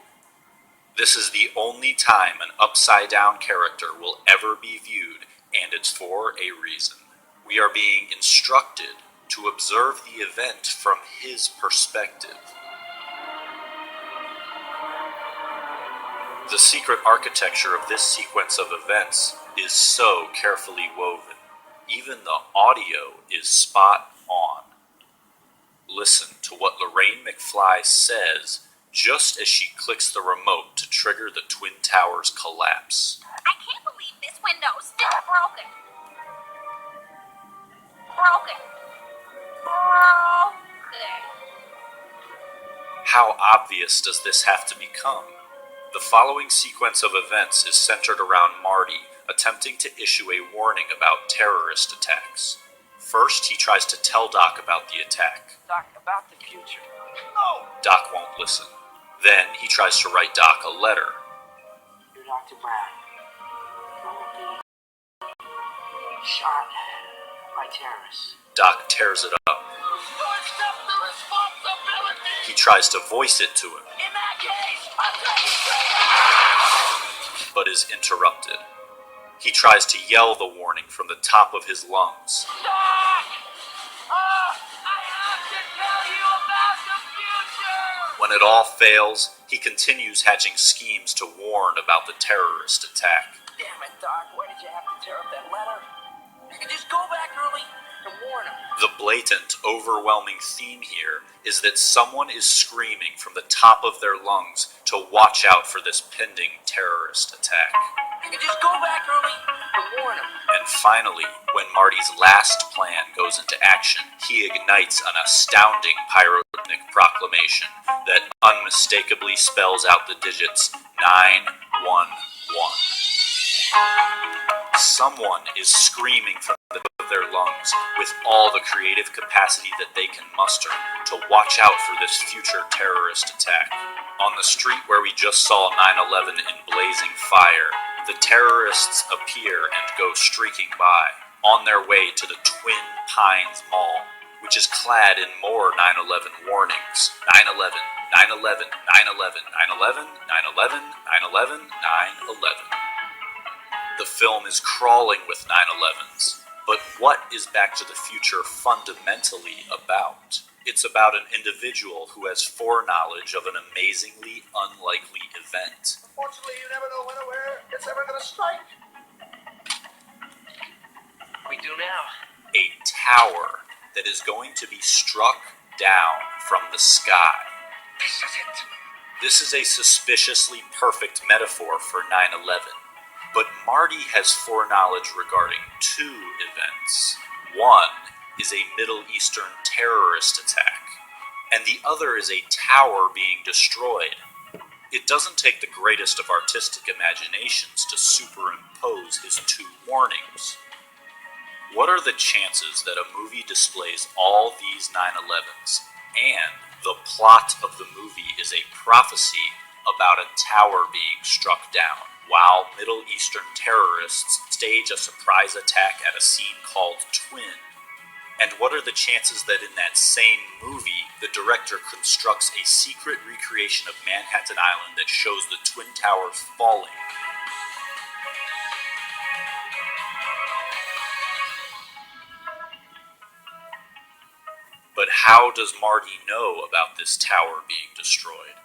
This is the only time an upside-down character will ever be viewed, and it's for a reason. We are being instructed to observe the event from his perspective. The secret architecture of this sequence of events is so carefully woven. Even the audio is spot on. Listen to what Lorraine McFly says just as she clicks the remote to trigger the Twin Towers collapse. I can't believe this window's still broken. Broken. How obvious does this have to become? The following sequence of events is centered around Marty attempting to issue a warning about terrorist attacks. First, he tries to tell Doc about the attack. Doc, about the future. No! Doc won't listen. Then, he tries to write Doc a letter. You're Dr. Brown. Shot by terrorists. Doc tears it up. He tries to voice it to him, In that case, I'm taking straight. but is interrupted. He tries to yell the warning from the top of his lungs, Doc! I have to tell you about the future! When it all fails, he continues hatching schemes to warn about the terrorist attack. Damn it, Doc. Why did you have to tear up that letter? You could just go back early and warn him. The blatant, overwhelming theme here is that someone is screaming from the top of their lungs to watch out for this pending terrorist attack. You could just go back early and warn him. And finally, when Marty's last plan goes into action, he ignites an astounding pyrotechnic proclamation that unmistakably spells out the digits 911. Someone is screaming from the top of their lungs with all the creative capacity that they can muster to watch out for this future terrorist attack. On the street where we just saw 9/11 in blazing fire, the terrorists appear and go streaking by, on their way to the Twin Pines Mall, which is clad in more 9/11 warnings. 9/11, 9/11, 9/11, 9/11, 9/11, 9/11, 9/11. The film is crawling with 9/11s, but what is Back to the Future fundamentally about? It's about an individual who has foreknowledge of an amazingly unlikely event. Unfortunately, you never know when or where it's ever gonna strike. We do now. A tower that is going to be struck down from the sky. This is it. This is a suspiciously perfect metaphor for 9/11. But Marty has foreknowledge regarding two events. One is a Middle Eastern terrorist attack, and the other is a tower being destroyed. It doesn't take the greatest of artistic imaginations to superimpose his two warnings. What are the chances that a movie displays all these 9/11s, and the plot of the movie is a prophecy about a tower being struck down, while Middle Eastern terrorists stage a surprise attack at a scene called Twin? And what are the chances that in that same movie, the director constructs a secret recreation of Manhattan Island that shows the Twin Towers falling? But how does Marty know about this tower being destroyed?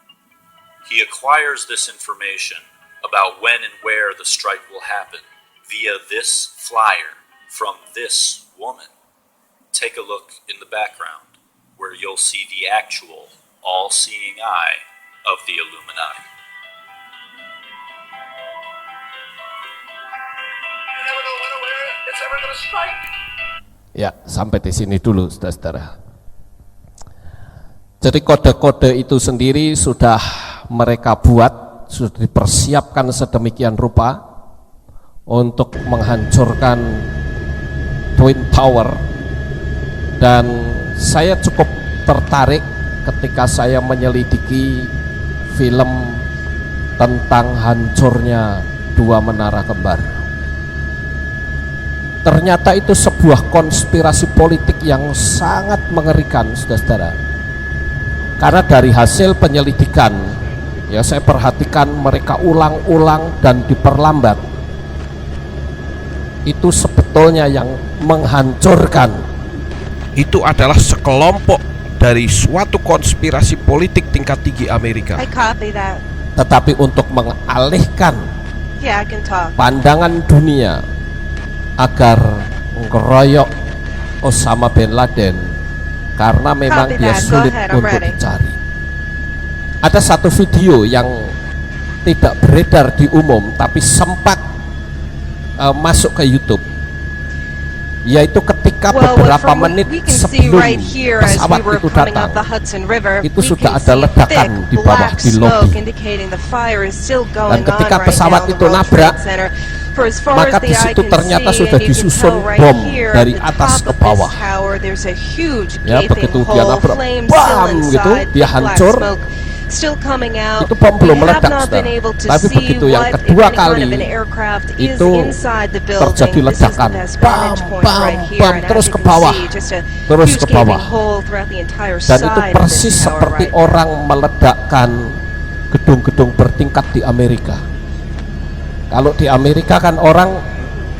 He acquires this information about when and where the strike will happen via this flyer from this woman. Take a look in the background, where you'll see the actual, all-seeing eye of the Illuminati. You never know when or where it's ever gonna strike. Ya, sampai di sini dulu, saudara-saudara. Jadi kode-kode itu sendiri sudah mereka buat, sudah dipersiapkan sedemikian rupa untuk menghancurkan Twin Tower. Dan saya cukup tertarik ketika saya menyelidiki film tentang hancurnya dua menara kembar. Ternyata itu sebuah konspirasi politik yang sangat mengerikan, saudara-saudara. Karena dari hasil penyelidikan, ya saya perhatikan mereka ulang-ulang dan diperlambat. Itu sebetulnya yang menghancurkan. Itu adalah sekelompok dari suatu konspirasi politik tingkat tinggi Amerika. I copy that. Tetapi untuk mengalihkan Yeah, I can talk. pandangan dunia agar ngeroyok Osama bin Laden, karena memang Copy dia that. Go sulit ahead, I'm untuk ready. dicari. Ada satu video yang tidak beredar di umum tapi sempat masuk ke YouTube, yaitu ketika Well, beberapa from menit we can see sebelum right here as pesawat we were itu coming datang, up the Hudson River, itu we sudah can ada see ledakan thick di bawah black di lobi. smoke indicating the fire is still going on ketika right pesawat now in itu the World nabrak, Trade Center. For as far maka as di the eye situ can ternyata see, sudah and you can disusun tell right bom here dari at the atas top ke of bawah. this tower, there's a huge Ya, gaping begitu dia hole, nabrak, flames bam, still gitu, inside, dia black hancur. smoke still coming out. Itu bom belum We have meledak, not been saudara. able to Tapi see begitu yang what, if kedua any kind kali, of an aircraft is itu inside the building. terjadi This is the ledakan. best Bam, vantage point bam, right here, bam, and terus as you ke can bawah. see, just a Terus huge ke bawah. gaping hole throughout the entire Dan itu side of persis this tower seperti right now. orang meledakkan gedung-gedung bertingkat di Amerika. Kalau di Amerika kan orang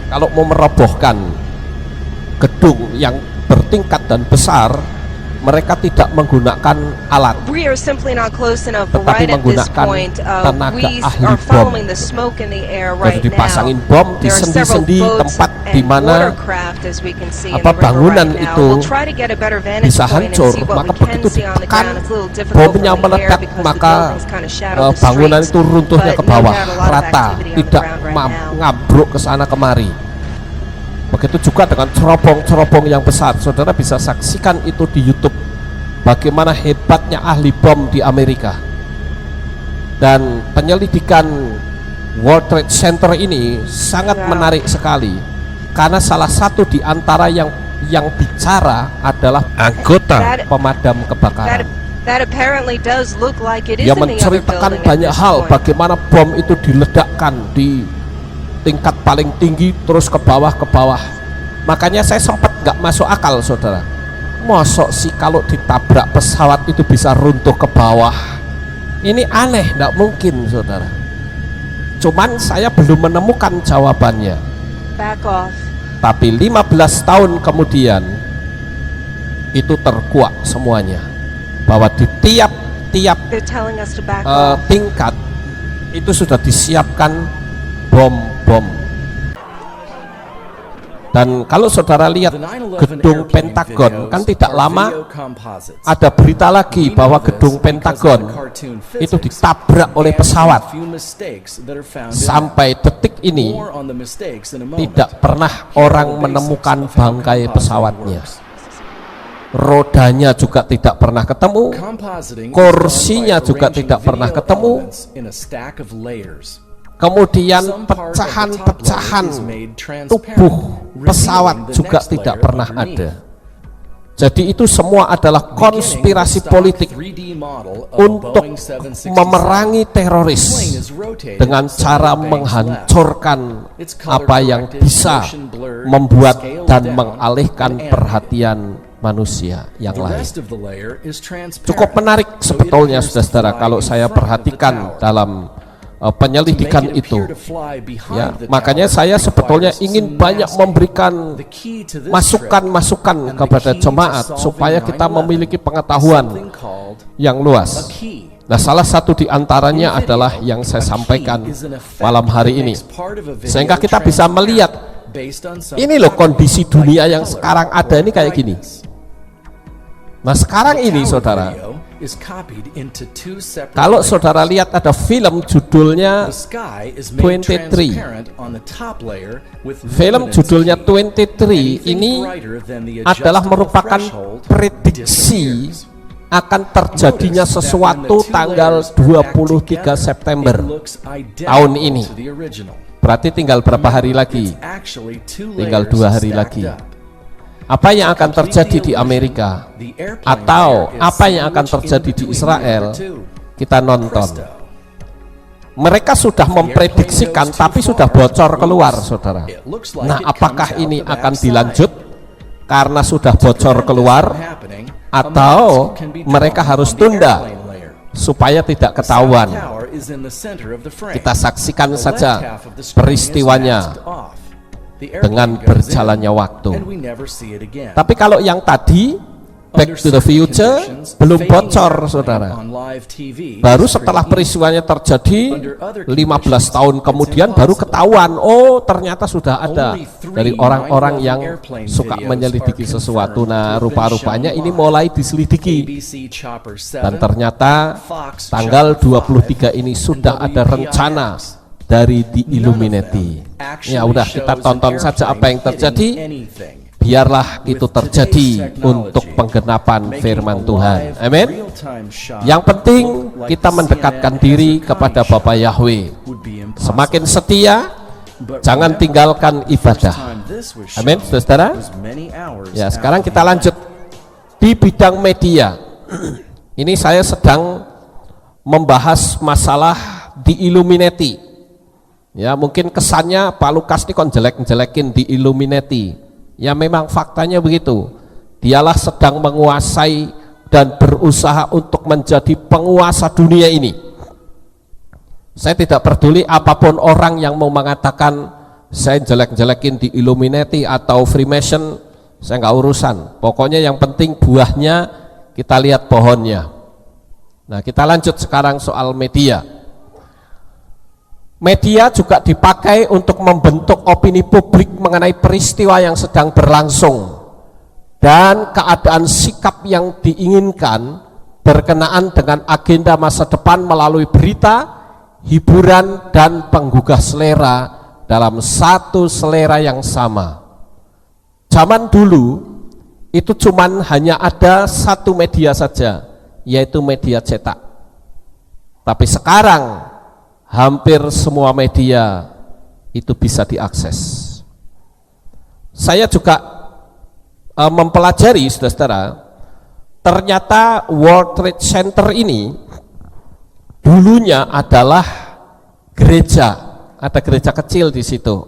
kalau mau merobohkan gedung yang bertingkat dan besar, mereka tidak menggunakan alat, We are simply not close enough, but tetapi right at this menggunakan point, tenaga we ahli are bom. following the smoke in the air Jadi right now. dipasangin bom di There are several sendi-sendi boats tempat di and mana watercraft, as we can see in apa the river bangunan right now. itu We'll try to get a better vantage bisa point and hancur. see what Maka we can begitu see on the ditekan, ground. It's a little difficult bomnya from the air meledak, because the maka buildings kind of shadow the bangunan streets. itu runtuhnya ke But no bawah, doubt a lot of rata, activity on the tidak ground right now. ngabruk ke sana kemari. Begitu juga dengan cerobong-cerobong yang besar. Saudara bisa saksikan itu di YouTube, bagaimana hebatnya ahli bom di Amerika. Dan penyelidikan World Trade Center ini sangat menarik sekali, karena salah satu di antara yang bicara adalah anggota pemadam kebakaran. That apparently does look like it is Dia in the other menceritakan building at banyak this hal, point. bagaimana bom itu diledakkan di tingkat paling tinggi terus ke bawah. Makanya saya sempat nggak masuk akal, saudara. Mosok sih kalau ditabrak pesawat itu bisa runtuh ke bawah? Ini aneh, nggak mungkin, saudara. Cuman saya belum menemukan jawabannya. Back off. Tapi 15 tahun kemudian itu terkuak semuanya, bahwa di tiap They're telling us to back off. tingkat itu sudah disiapkan bom. Dan kalau saudara lihat gedung Pentagon, kan tidak lama ada berita lagi bahwa gedung Pentagon itu ditabrak oleh pesawat. Sampai detik ini tidak pernah orang menemukan bangkai pesawatnya. Rodanya juga tidak pernah ketemu, kursinya juga tidak pernah ketemu. Kemudian pecahan-pecahan tubuh pesawat juga tidak pernah ada. Jadi itu semua adalah konspirasi politik untuk memerangi teroris dengan cara menghancurkan apa yang bisa membuat dan mengalihkan perhatian manusia yang lain. Cukup menarik sebetulnya, saudara-saudara, kalau saya perhatikan dalam penyelidikan itu, ya, makanya saya sebetulnya ingin banyak memberikan masukan-masukan kepada jemaat supaya kita memiliki pengetahuan yang luas. Nah, salah satu di antaranya adalah yang saya sampaikan malam hari ini, sehingga kita bisa melihat ini loh kondisi dunia yang sekarang ada ini kayak gini. Nah, sekarang ini, saudara, kalau saudara lihat ada film judulnya 23. Film judulnya 23 ini adalah merupakan prediksi akan terjadinya sesuatu tanggal 23 September tahun ini. Berarti tinggal berapa hari lagi? Tinggal 2 hari lagi. Apa yang akan terjadi di Amerika atau apa yang akan terjadi di Israel, kita nonton. Mereka sudah memprediksikan, tapi sudah bocor keluar, saudara. Nah, apakah ini akan dilanjut karena sudah bocor keluar, atau mereka harus tunda supaya tidak ketahuan? Kita saksikan saja peristiwanya dengan berjalannya waktu. Tapi kalau yang tadi Back to the Future belum bocor, saudara. Baru setelah peristiwanya terjadi 15 tahun kemudian baru ketahuan, oh ternyata sudah ada dari orang-orang yang suka menyelidiki sesuatu. Nah, rupa-rupanya ini mulai diselidiki, dan ternyata tanggal 23 ini sudah ada rencana dari The Illuminati. Ya udah, kita tonton saja apa yang terjadi. Biarlah itu terjadi untuk penggenapan firman Tuhan. Amin. Yang penting kita mendekatkan diri kepada Bapa Yahweh. Semakin setia, jangan tinggalkan ibadah. Amin, saudara. Ya, sekarang kita lanjut di bidang media. Ini saya sedang membahas masalah di Illuminati. Ya, mungkin kesannya Pak Lukas ini kon jelek-jelekin di Illuminati. Ya memang faktanya begitu. Dialah sedang menguasai dan berusaha untuk menjadi penguasa dunia ini. Saya tidak peduli apapun orang yang mau mengatakan saya jelek-jelekin di Illuminati atau Freemason, saya nggak urusan. Pokoknya yang penting buahnya kita lihat pohonnya. Nah, kita lanjut sekarang soal media. Media juga dipakai untuk membentuk opini publik mengenai peristiwa yang sedang berlangsung dan keadaan sikap yang diinginkan berkenaan dengan agenda masa depan melalui berita, hiburan, dan penggugah selera dalam satu selera yang sama. Zaman dulu itu cuman hanya ada satu media saja, yaitu media cetak. Tapi sekarang hampir semua media itu bisa diakses. Saya juga mempelajari, saudara-saudara, ternyata World Trade Center ini dulunya adalah gereja. Ada gereja kecil di situ.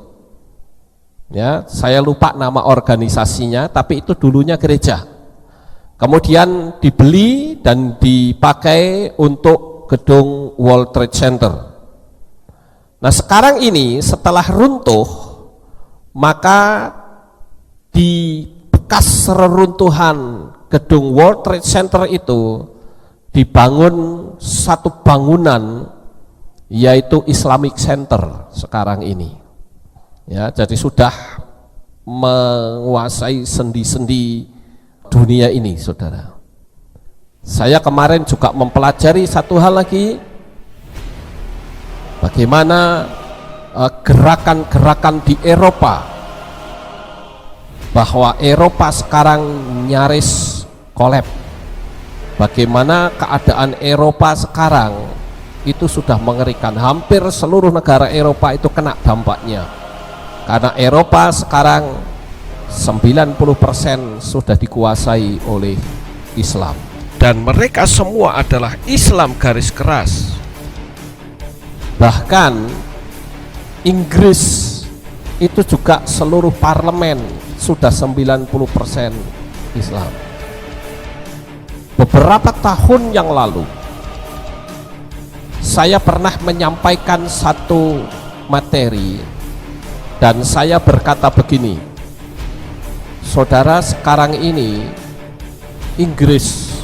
Ya, saya lupa nama organisasinya, tapi itu dulunya gereja. Kemudian dibeli dan dipakai untuk gedung World Trade Center. Nah, sekarang ini setelah runtuh, maka di bekas reruntuhan gedung World Trade Center itu dibangun satu bangunan, yaitu Islamic Center sekarang ini. Ya, jadi sudah menguasai sendi-sendi dunia ini, saudara. Saya kemarin juga mempelajari satu hal lagi, bagaimana gerakan-gerakan di Eropa, bahwa Eropa sekarang nyaris kolab. Bagaimana keadaan Eropa sekarang itu sudah mengerikan. Hampir seluruh negara Eropa itu kena dampaknya, karena Eropa sekarang 90% sudah dikuasai oleh Islam, dan mereka semua adalah Islam garis keras. Bahkan Inggris itu juga seluruh parlemen sudah 90% Islam. Beberapa tahun yang lalu saya pernah menyampaikan satu materi dan saya berkata begini, saudara, sekarang ini Inggris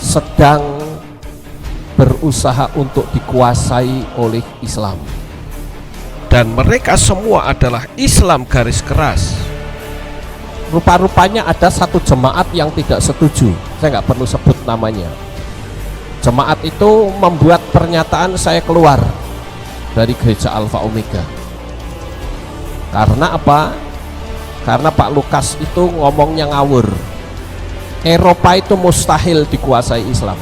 sedang berusaha untuk dikuasai oleh Islam, dan mereka semua adalah Islam garis keras. Rupa-rupanya ada satu jemaat yang tidak setuju, saya nggak perlu sebut namanya. Jemaat itu membuat pernyataan saya keluar dari gereja Alpha Omega. Karena apa? Karena Pak Lukas itu ngomongnya ngawur. Eropa itu mustahil dikuasai Islam,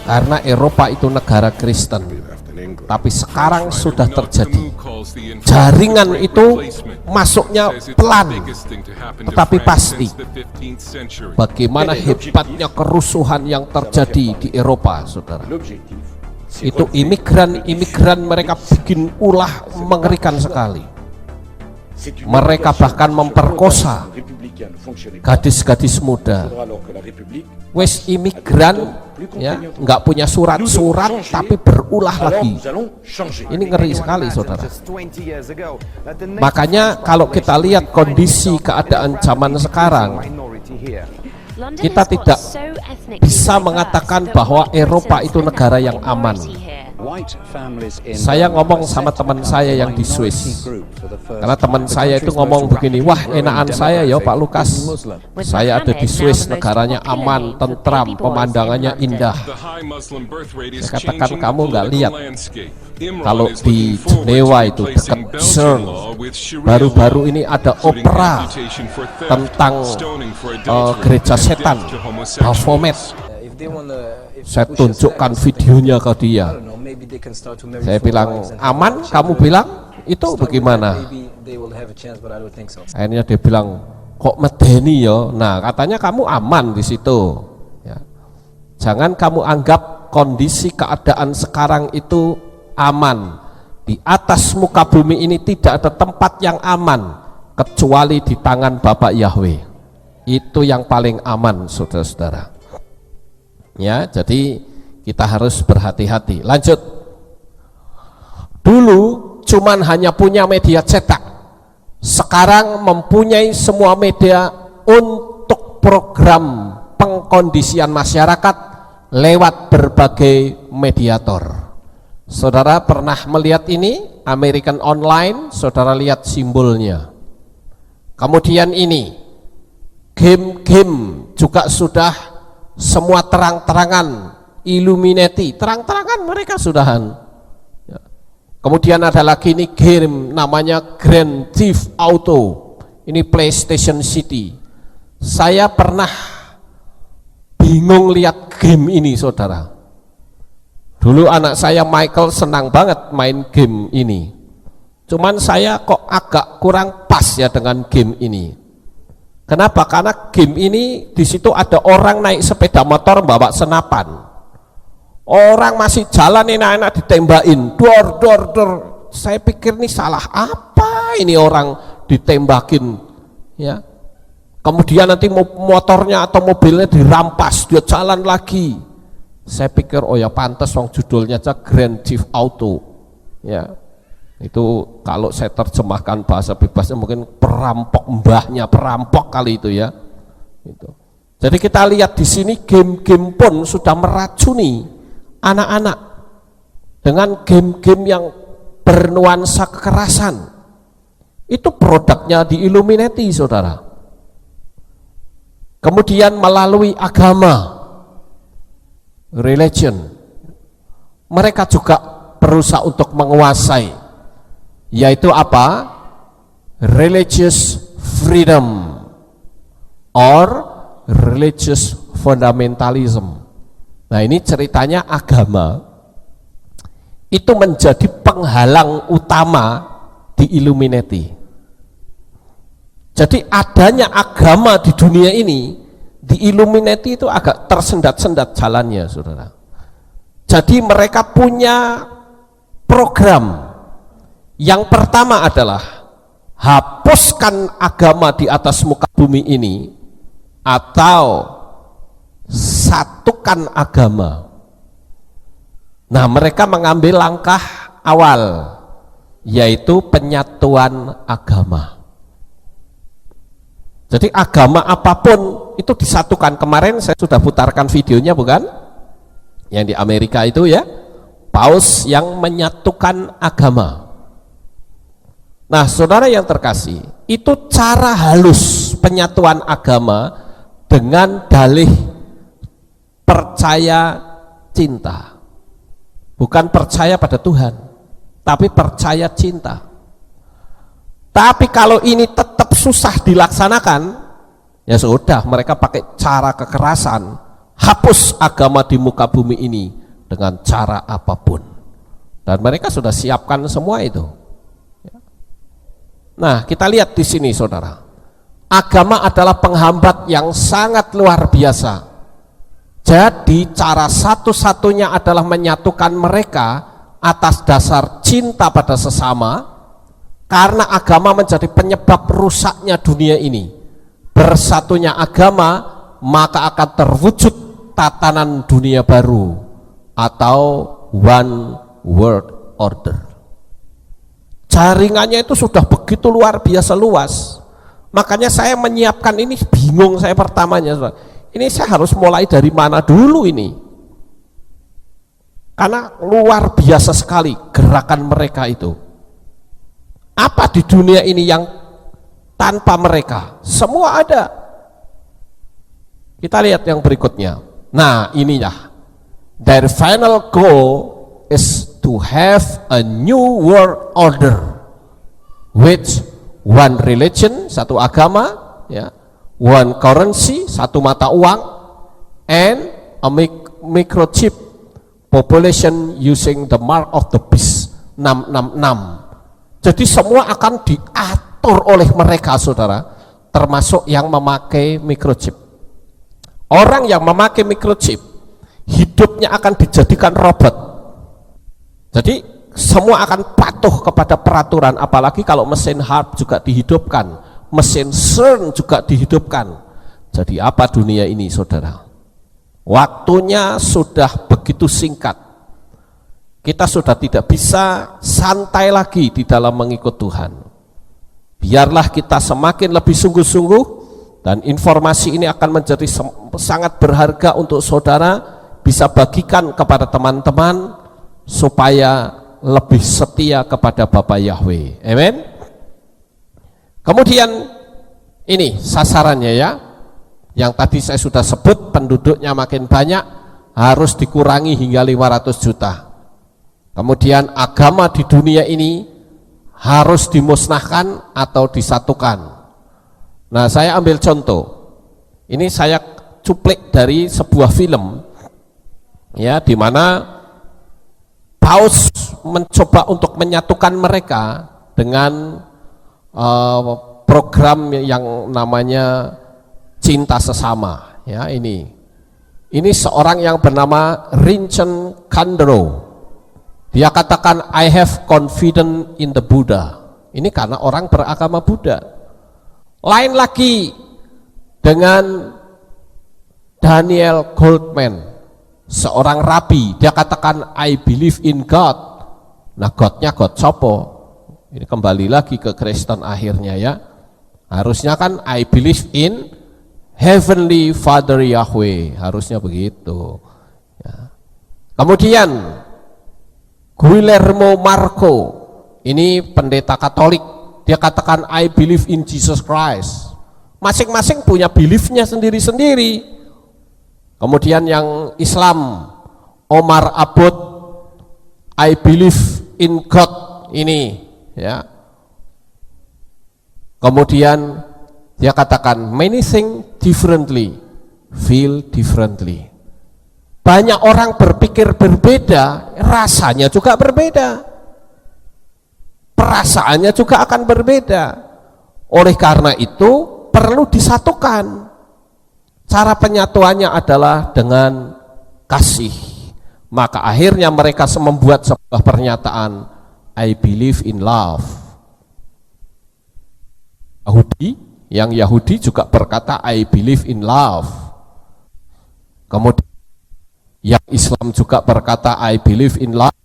karena Eropa itu negara Kristen. Tapi sekarang sudah terjadi. Jaringan itu masuknya pelan, tetapi pasti. Bagaimana hebatnya kerusuhan yang terjadi di Eropa, saudara. Itu imigran mereka bikin ulah mengerikan sekali. Mereka bahkan memperkosa gadis-gadis muda. Wes imigran, ya, nggak punya surat-surat tapi berulah lagi. Ini ngeri sekali, saudara. Makanya kalau kita lihat kondisi keadaan zaman sekarang, kita tidak bisa mengatakan bahwa Eropa itu negara yang aman. Saya ngomong sama teman saya yang di Swiss, karena teman saya itu ngomong begini, wah enakan saya ya Pak Lukas, saya ada di Swiss, negaranya aman, tentram, pemandangannya indah. Saya katakan, kamu nggak lihat kalau di Jenewa itu dekat CERN, baru-baru ini ada opera tentang gereja setan, Baphomet. Saya tunjukkan videonya ke dia. Saya bilang, aman? Kamu bilang itu bagaimana? Akhirnya dia bilang, kok medeni ya? Nah, katanya kamu aman di situ. Ya. Jangan kamu anggap kondisi keadaan sekarang itu aman. Di atas muka bumi ini tidak ada tempat yang aman kecuali di tangan Bapak Yahweh. Itu yang paling aman, saudara-saudara. Ya, jadi kita harus berhati-hati. Lanjut. Dulu cuman hanya punya media cetak. Sekarang mempunyai semua media untuk program pengkondisian masyarakat lewat berbagai mediator. Saudara pernah melihat ini American Online, saudara lihat simbolnya. Kemudian ini game-game juga sudah semua terang-terangan, Illuminati, terang-terangan mereka sudahan. Ya. Kemudian ada lagi ini game namanya Grand Theft Auto, ini PlayStation City. Saya pernah bingung lihat game ini, saudara. Dulu anak saya Michael senang banget main game ini. Cuman saya kok agak kurang pas ya dengan game ini. Kenapa? Karena game ini di situ ada orang naik sepeda motor bawa senapan. Orang masih jalan enak-enak ditembakin, dor. Saya pikir nih salah apa ini orang ditembakin, ya. Kemudian nanti motornya atau mobilnya dirampas, dia jalan lagi. Saya pikir oh ya pantas wong judulnya aja Grand Theft Auto, ya. Itu kalau saya terjemahkan bahasa bebasnya mungkin perampok, mbahnya perampok kali itu ya. Itu. Jadi kita lihat di sini game-game pun sudah meracuni anak-anak dengan game-game yang bernuansa kekerasan. Itu produknya di Illuminati, saudara. Kemudian melalui agama, religion, mereka juga berusaha untuk menguasai, yaitu apa? Religious freedom or religious fundamentalism. Nah, ini ceritanya agama itu menjadi penghalang utama di Illuminati. Jadi adanya agama di dunia ini, di Illuminati itu agak tersendat-sendat jalannya, saudara. Jadi mereka punya program. Yang pertama adalah hapuskan agama di atas muka bumi ini, atau satukan agama. Nah, mereka mengambil langkah awal, yaitu penyatuan agama. Jadi agama apapun itu disatukan. Kemarin saya sudah putarkan videonya, bukan? Yang di Amerika itu ya, paus yang menyatukan agama. Nah, saudara yang terkasih, itu cara halus penyatuan agama dengan dalih percaya cinta. Bukan percaya pada Tuhan, tapi percaya cinta. Tapi kalau ini tetap susah dilaksanakan, ya sudah, mereka pakai cara kekerasan, hapus agama di muka bumi ini dengan cara apapun. Dan mereka sudah siapkan semua itu. Nah, kita lihat di sini, saudara. Agama adalah penghambat yang sangat luar biasa. Jadi cara satu-satunya adalah menyatukan mereka atas dasar cinta pada sesama. Karena agama menjadi penyebab rusaknya dunia ini. Bersatunya agama, maka akan terwujud tatanan dunia baru atau one world order. Jaringannya itu sudah begitu luar biasa luas. Makanya saya menyiapkan ini bingung saya pertamanya. Ini saya harus mulai dari mana dulu ini? Karena luar biasa sekali gerakan mereka itu. Apa di dunia ini yang tanpa mereka? Semua ada. Kita lihat yang berikutnya. Nah, ininya. Their final goal is to have a new world order with one religion, satu agama, ya, one currency, satu mata uang, and a microchip population using the mark of the beast 666. Jadi semua akan diatur oleh mereka, saudara, termasuk yang memakai microchip. Orang yang memakai microchip hidupnya akan dijadikan robot. Jadi semua akan patuh kepada peraturan, apalagi kalau mesin HARP juga dihidupkan, mesin CERN juga dihidupkan. Jadi apa dunia ini, saudara? Waktunya sudah begitu singkat. Kita sudah tidak bisa santai lagi di dalam mengikut Tuhan. Biarlah kita semakin lebih sungguh-sungguh, dan informasi ini akan menjadi sangat berharga untuk saudara bisa bagikan kepada teman-teman supaya lebih setia kepada Bapa Yahweh. Amin. Kemudian ini sasarannya ya, yang tadi saya sudah sebut, penduduknya makin banyak, harus dikurangi hingga 500 juta. Kemudian agama di dunia ini harus dimusnahkan atau disatukan. Nah, saya ambil contoh. Ini saya cuplik dari sebuah film, ya, di mana Paus mencoba untuk menyatukan mereka dengan program yang namanya cinta sesama. Ya, ini seorang yang bernama Vincent Kandro. Dia katakan, I have confidence in the Buddha. Ini karena orang beragama Buddha. Lain lagi dengan Daniel Goldman, seorang rabi. Dia katakan, I believe in God. Nah, God-nya God sopo? Ini kembali lagi ke Kristen akhirnya ya. Harusnya kan I believe in Heavenly Father Yahweh. Harusnya begitu ya. Kemudian Guillermo Marco, ini pendeta Katolik, dia katakan I believe in Jesus Christ. Masing-masing punya beliefnya sendiri-sendiri. Kemudian yang Islam, Omar Abud, I believe in God, ini ya. Kemudian dia katakan many things differently, feel differently. Banyak orang berpikir berbeda, rasanya juga berbeda, perasaannya juga akan berbeda. Oleh karena itu perlu disatukan. Cara penyatuannya adalah dengan kasih. Maka akhirnya mereka membuat sebuah pernyataan, I believe in love. Yang Yahudi juga berkata I believe in love. Kemudian yang Islam juga berkata I believe in love.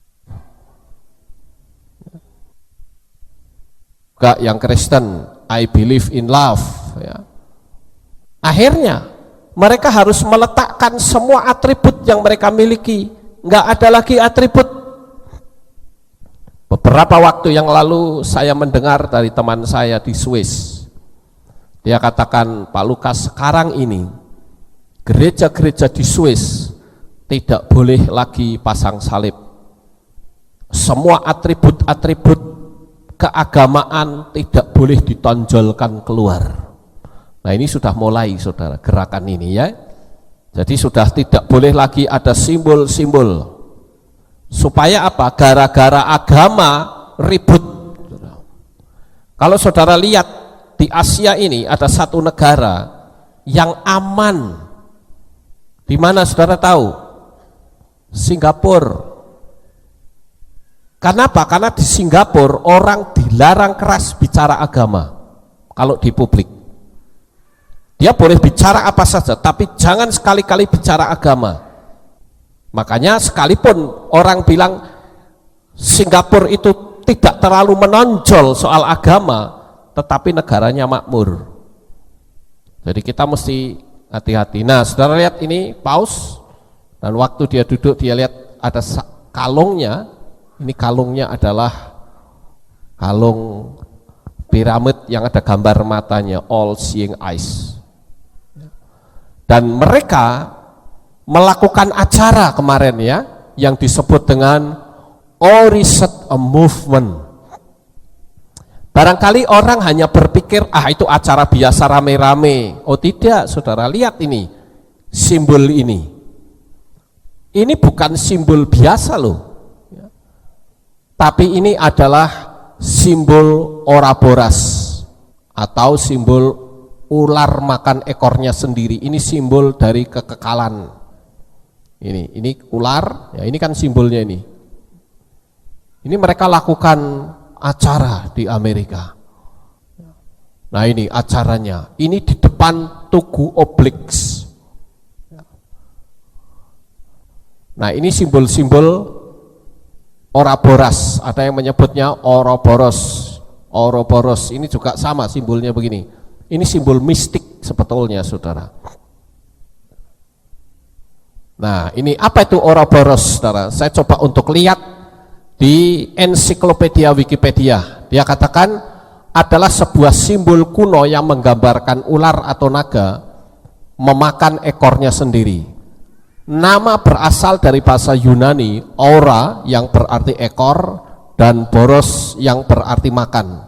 Juga yang Kristen I believe in love ya. Akhirnya mereka harus meletakkan semua atribut yang mereka miliki. Nggak ada lagi atribut. Beberapa waktu yang lalu saya mendengar dari teman saya di Swiss. Dia katakan, Pak Lukas, sekarang ini gereja-gereja di Swiss tidak boleh lagi pasang salib. Semua atribut-atribut keagamaan tidak boleh ditonjolkan keluar. Nah, ini sudah mulai, saudara, gerakan ini ya. Jadi sudah tidak boleh lagi ada simbol-simbol. Supaya apa? Gara-gara agama ribut. Kalau saudara lihat di Asia ini ada satu negara yang aman. Di mana saudara tahu? Singapura. Kenapa? Karena di Singapura orang dilarang keras bicara agama kalau di publik. Dia boleh bicara apa saja, tapi jangan sekali-kali bicara agama. Makanya sekalipun orang bilang Singapura itu tidak terlalu menonjol soal agama, tetapi negaranya makmur. Jadi kita mesti hati-hati. Nah, saudara lihat ini Paus. Dan waktu dia duduk, dia lihat ada kalungnya. Ini kalungnya adalah kalung piramid yang ada gambar matanya, all seeing eyes. Dan mereka melakukan acara kemarin ya, yang disebut dengan all reset a movement. Barangkali orang hanya berpikir, itu acara biasa rame-rame. Oh tidak, saudara, lihat ini, simbol ini. Ini bukan simbol biasa loh, tapi ini adalah simbol Ouroboros atau simbol ular makan ekornya sendiri. Ini simbol dari kekekalan. Ini ular, ya ini kan simbolnya ini. Ini mereka lakukan acara di Amerika. Nah ini acaranya, ini di depan Tugu Obelix. Nah ini simbol-simbol Ouroboros, ada yang menyebutnya Ouroboros. Ouroboros ini juga sama simbolnya begini. Ini simbol mistik sebetulnya, saudara. Nah ini apa itu Ouroboros, saudara? Saya coba untuk lihat di ensiklopedia Wikipedia. Dia katakan adalah sebuah simbol kuno yang menggambarkan ular atau naga memakan ekornya sendiri. Nama berasal dari bahasa Yunani, aura yang berarti ekor dan boros yang berarti makan.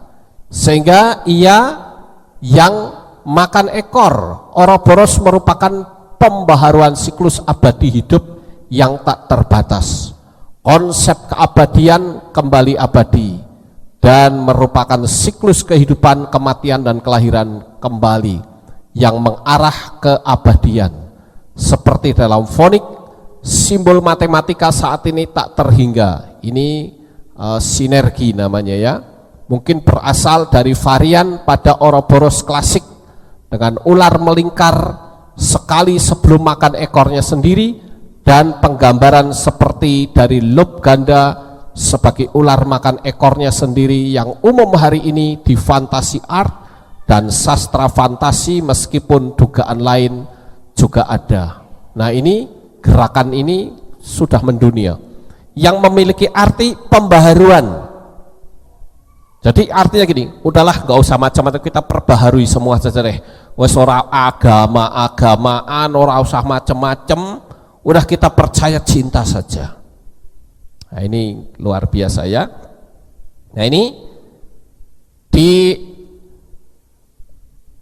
Sehingga ia yang makan ekor. Ouroboros merupakan pembaharuan siklus abadi hidup yang tak terbatas. Konsep keabadian kembali abadi dan merupakan siklus kehidupan, kematian dan kelahiran kembali yang mengarah ke abadian. Seperti dalam fonik, simbol matematika saat ini tak terhingga. Ini sinergi namanya ya. Mungkin berasal dari varian pada Ouroboros klasik dengan ular melingkar sekali sebelum makan ekornya sendiri, dan penggambaran seperti dari lob ganda sebagai ular makan ekornya sendiri yang umum hari ini di fantasi art dan sastra fantasi, meskipun dugaan lain juga ada. Nah ini gerakan ini sudah mendunia yang memiliki arti pembaharuan. Jadi artinya gini, udahlah gak usah macam-macam, kita perbaharui semua saja deh. Wes ora agama-agamaan, ora usah macam-macam, udah kita percaya cinta saja. Nah ini luar biasa ya. Nah ini di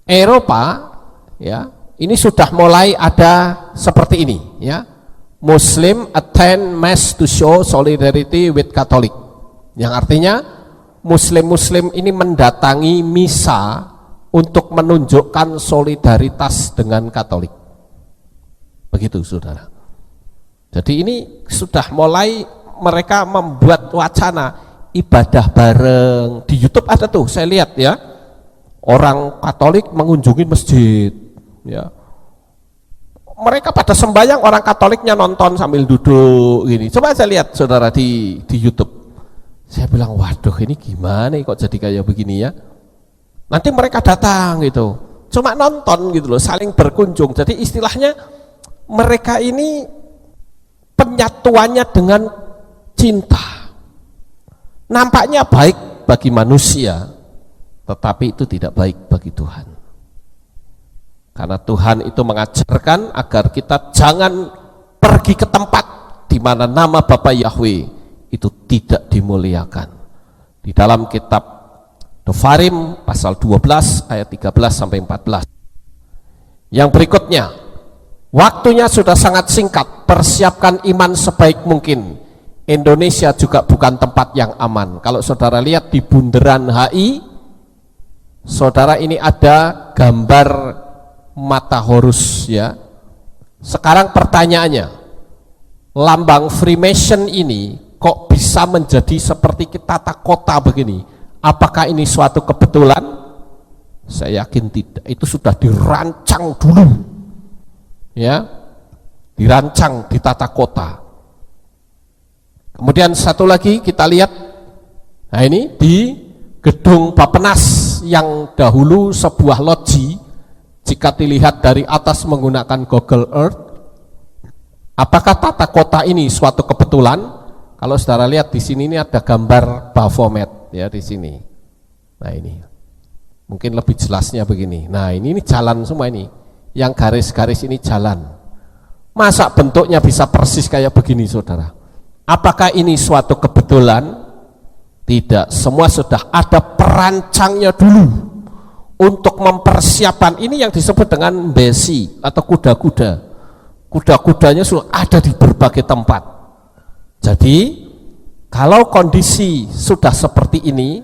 Eropa ya, ini sudah mulai ada seperti ini ya. Muslim attend mass to show solidarity with Catholic. Yang artinya Muslim-Muslim ini mendatangi misa untuk menunjukkan solidaritas dengan Katolik. Begitu saudara. Jadi ini sudah mulai mereka membuat wacana ibadah bareng. Di YouTube ada tuh, saya lihat ya, orang Katolik mengunjungi masjid ya. Mereka pada sembahyang, orang Katoliknya nonton sambil duduk gini. Coba saya lihat saudara di YouTube. Saya bilang, waduh ini gimana kok jadi kayak begini ya. Nanti mereka datang gitu, cuma nonton gitu loh, saling berkunjung. Jadi istilahnya mereka ini penyatuannya dengan cinta. Nampaknya baik bagi manusia, tetapi itu tidak baik bagi Tuhan. Karena Tuhan itu mengajarkan agar kita jangan pergi ke tempat di mana nama Bapa Yahweh itu tidak dimuliakan. Di dalam kitab Dofarim pasal 12 ayat 13 sampai 14. Yang berikutnya, waktunya sudah sangat singkat, persiapkan iman sebaik mungkin. Indonesia juga bukan tempat yang aman. Kalau saudara lihat di Bundaran HI, saudara ini ada gambar mata Horus ya. Sekarang pertanyaannya, lambang Freemason ini kok bisa menjadi seperti tata kota begini? Apakah ini suatu kebetulan? Saya yakin tidak. Itu sudah dirancang dulu ya, dirancang di tata kota. Kemudian satu lagi kita lihat, nah ini di gedung Bappenas yang dahulu sebuah loji. Jika dilihat dari atas menggunakan Google Earth, apakah tata kota ini suatu kebetulan? Kalau saudara lihat di sini ini ada gambar Baphomet ya di sini. Nah ini mungkin lebih jelasnya begini. Nah ini jalan semua ini, yang garis-garis ini jalan. Masa bentuknya bisa persis kayak begini saudara? Apakah ini suatu kebetulan? Tidak, semua sudah ada perancangnya dulu. Untuk mempersiapkan ini yang disebut dengan besi atau kuda-kuda. Kuda-kudanya sudah ada di berbagai tempat. Jadi kalau kondisi sudah seperti ini,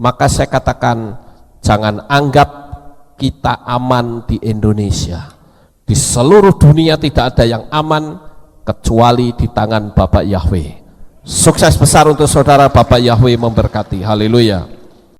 maka saya katakan jangan anggap kita aman di Indonesia. Di seluruh dunia tidak ada yang aman, kecuali di tangan Bapak Yahweh. Sukses besar untuk saudara, Bapak Yahweh memberkati. Haleluya.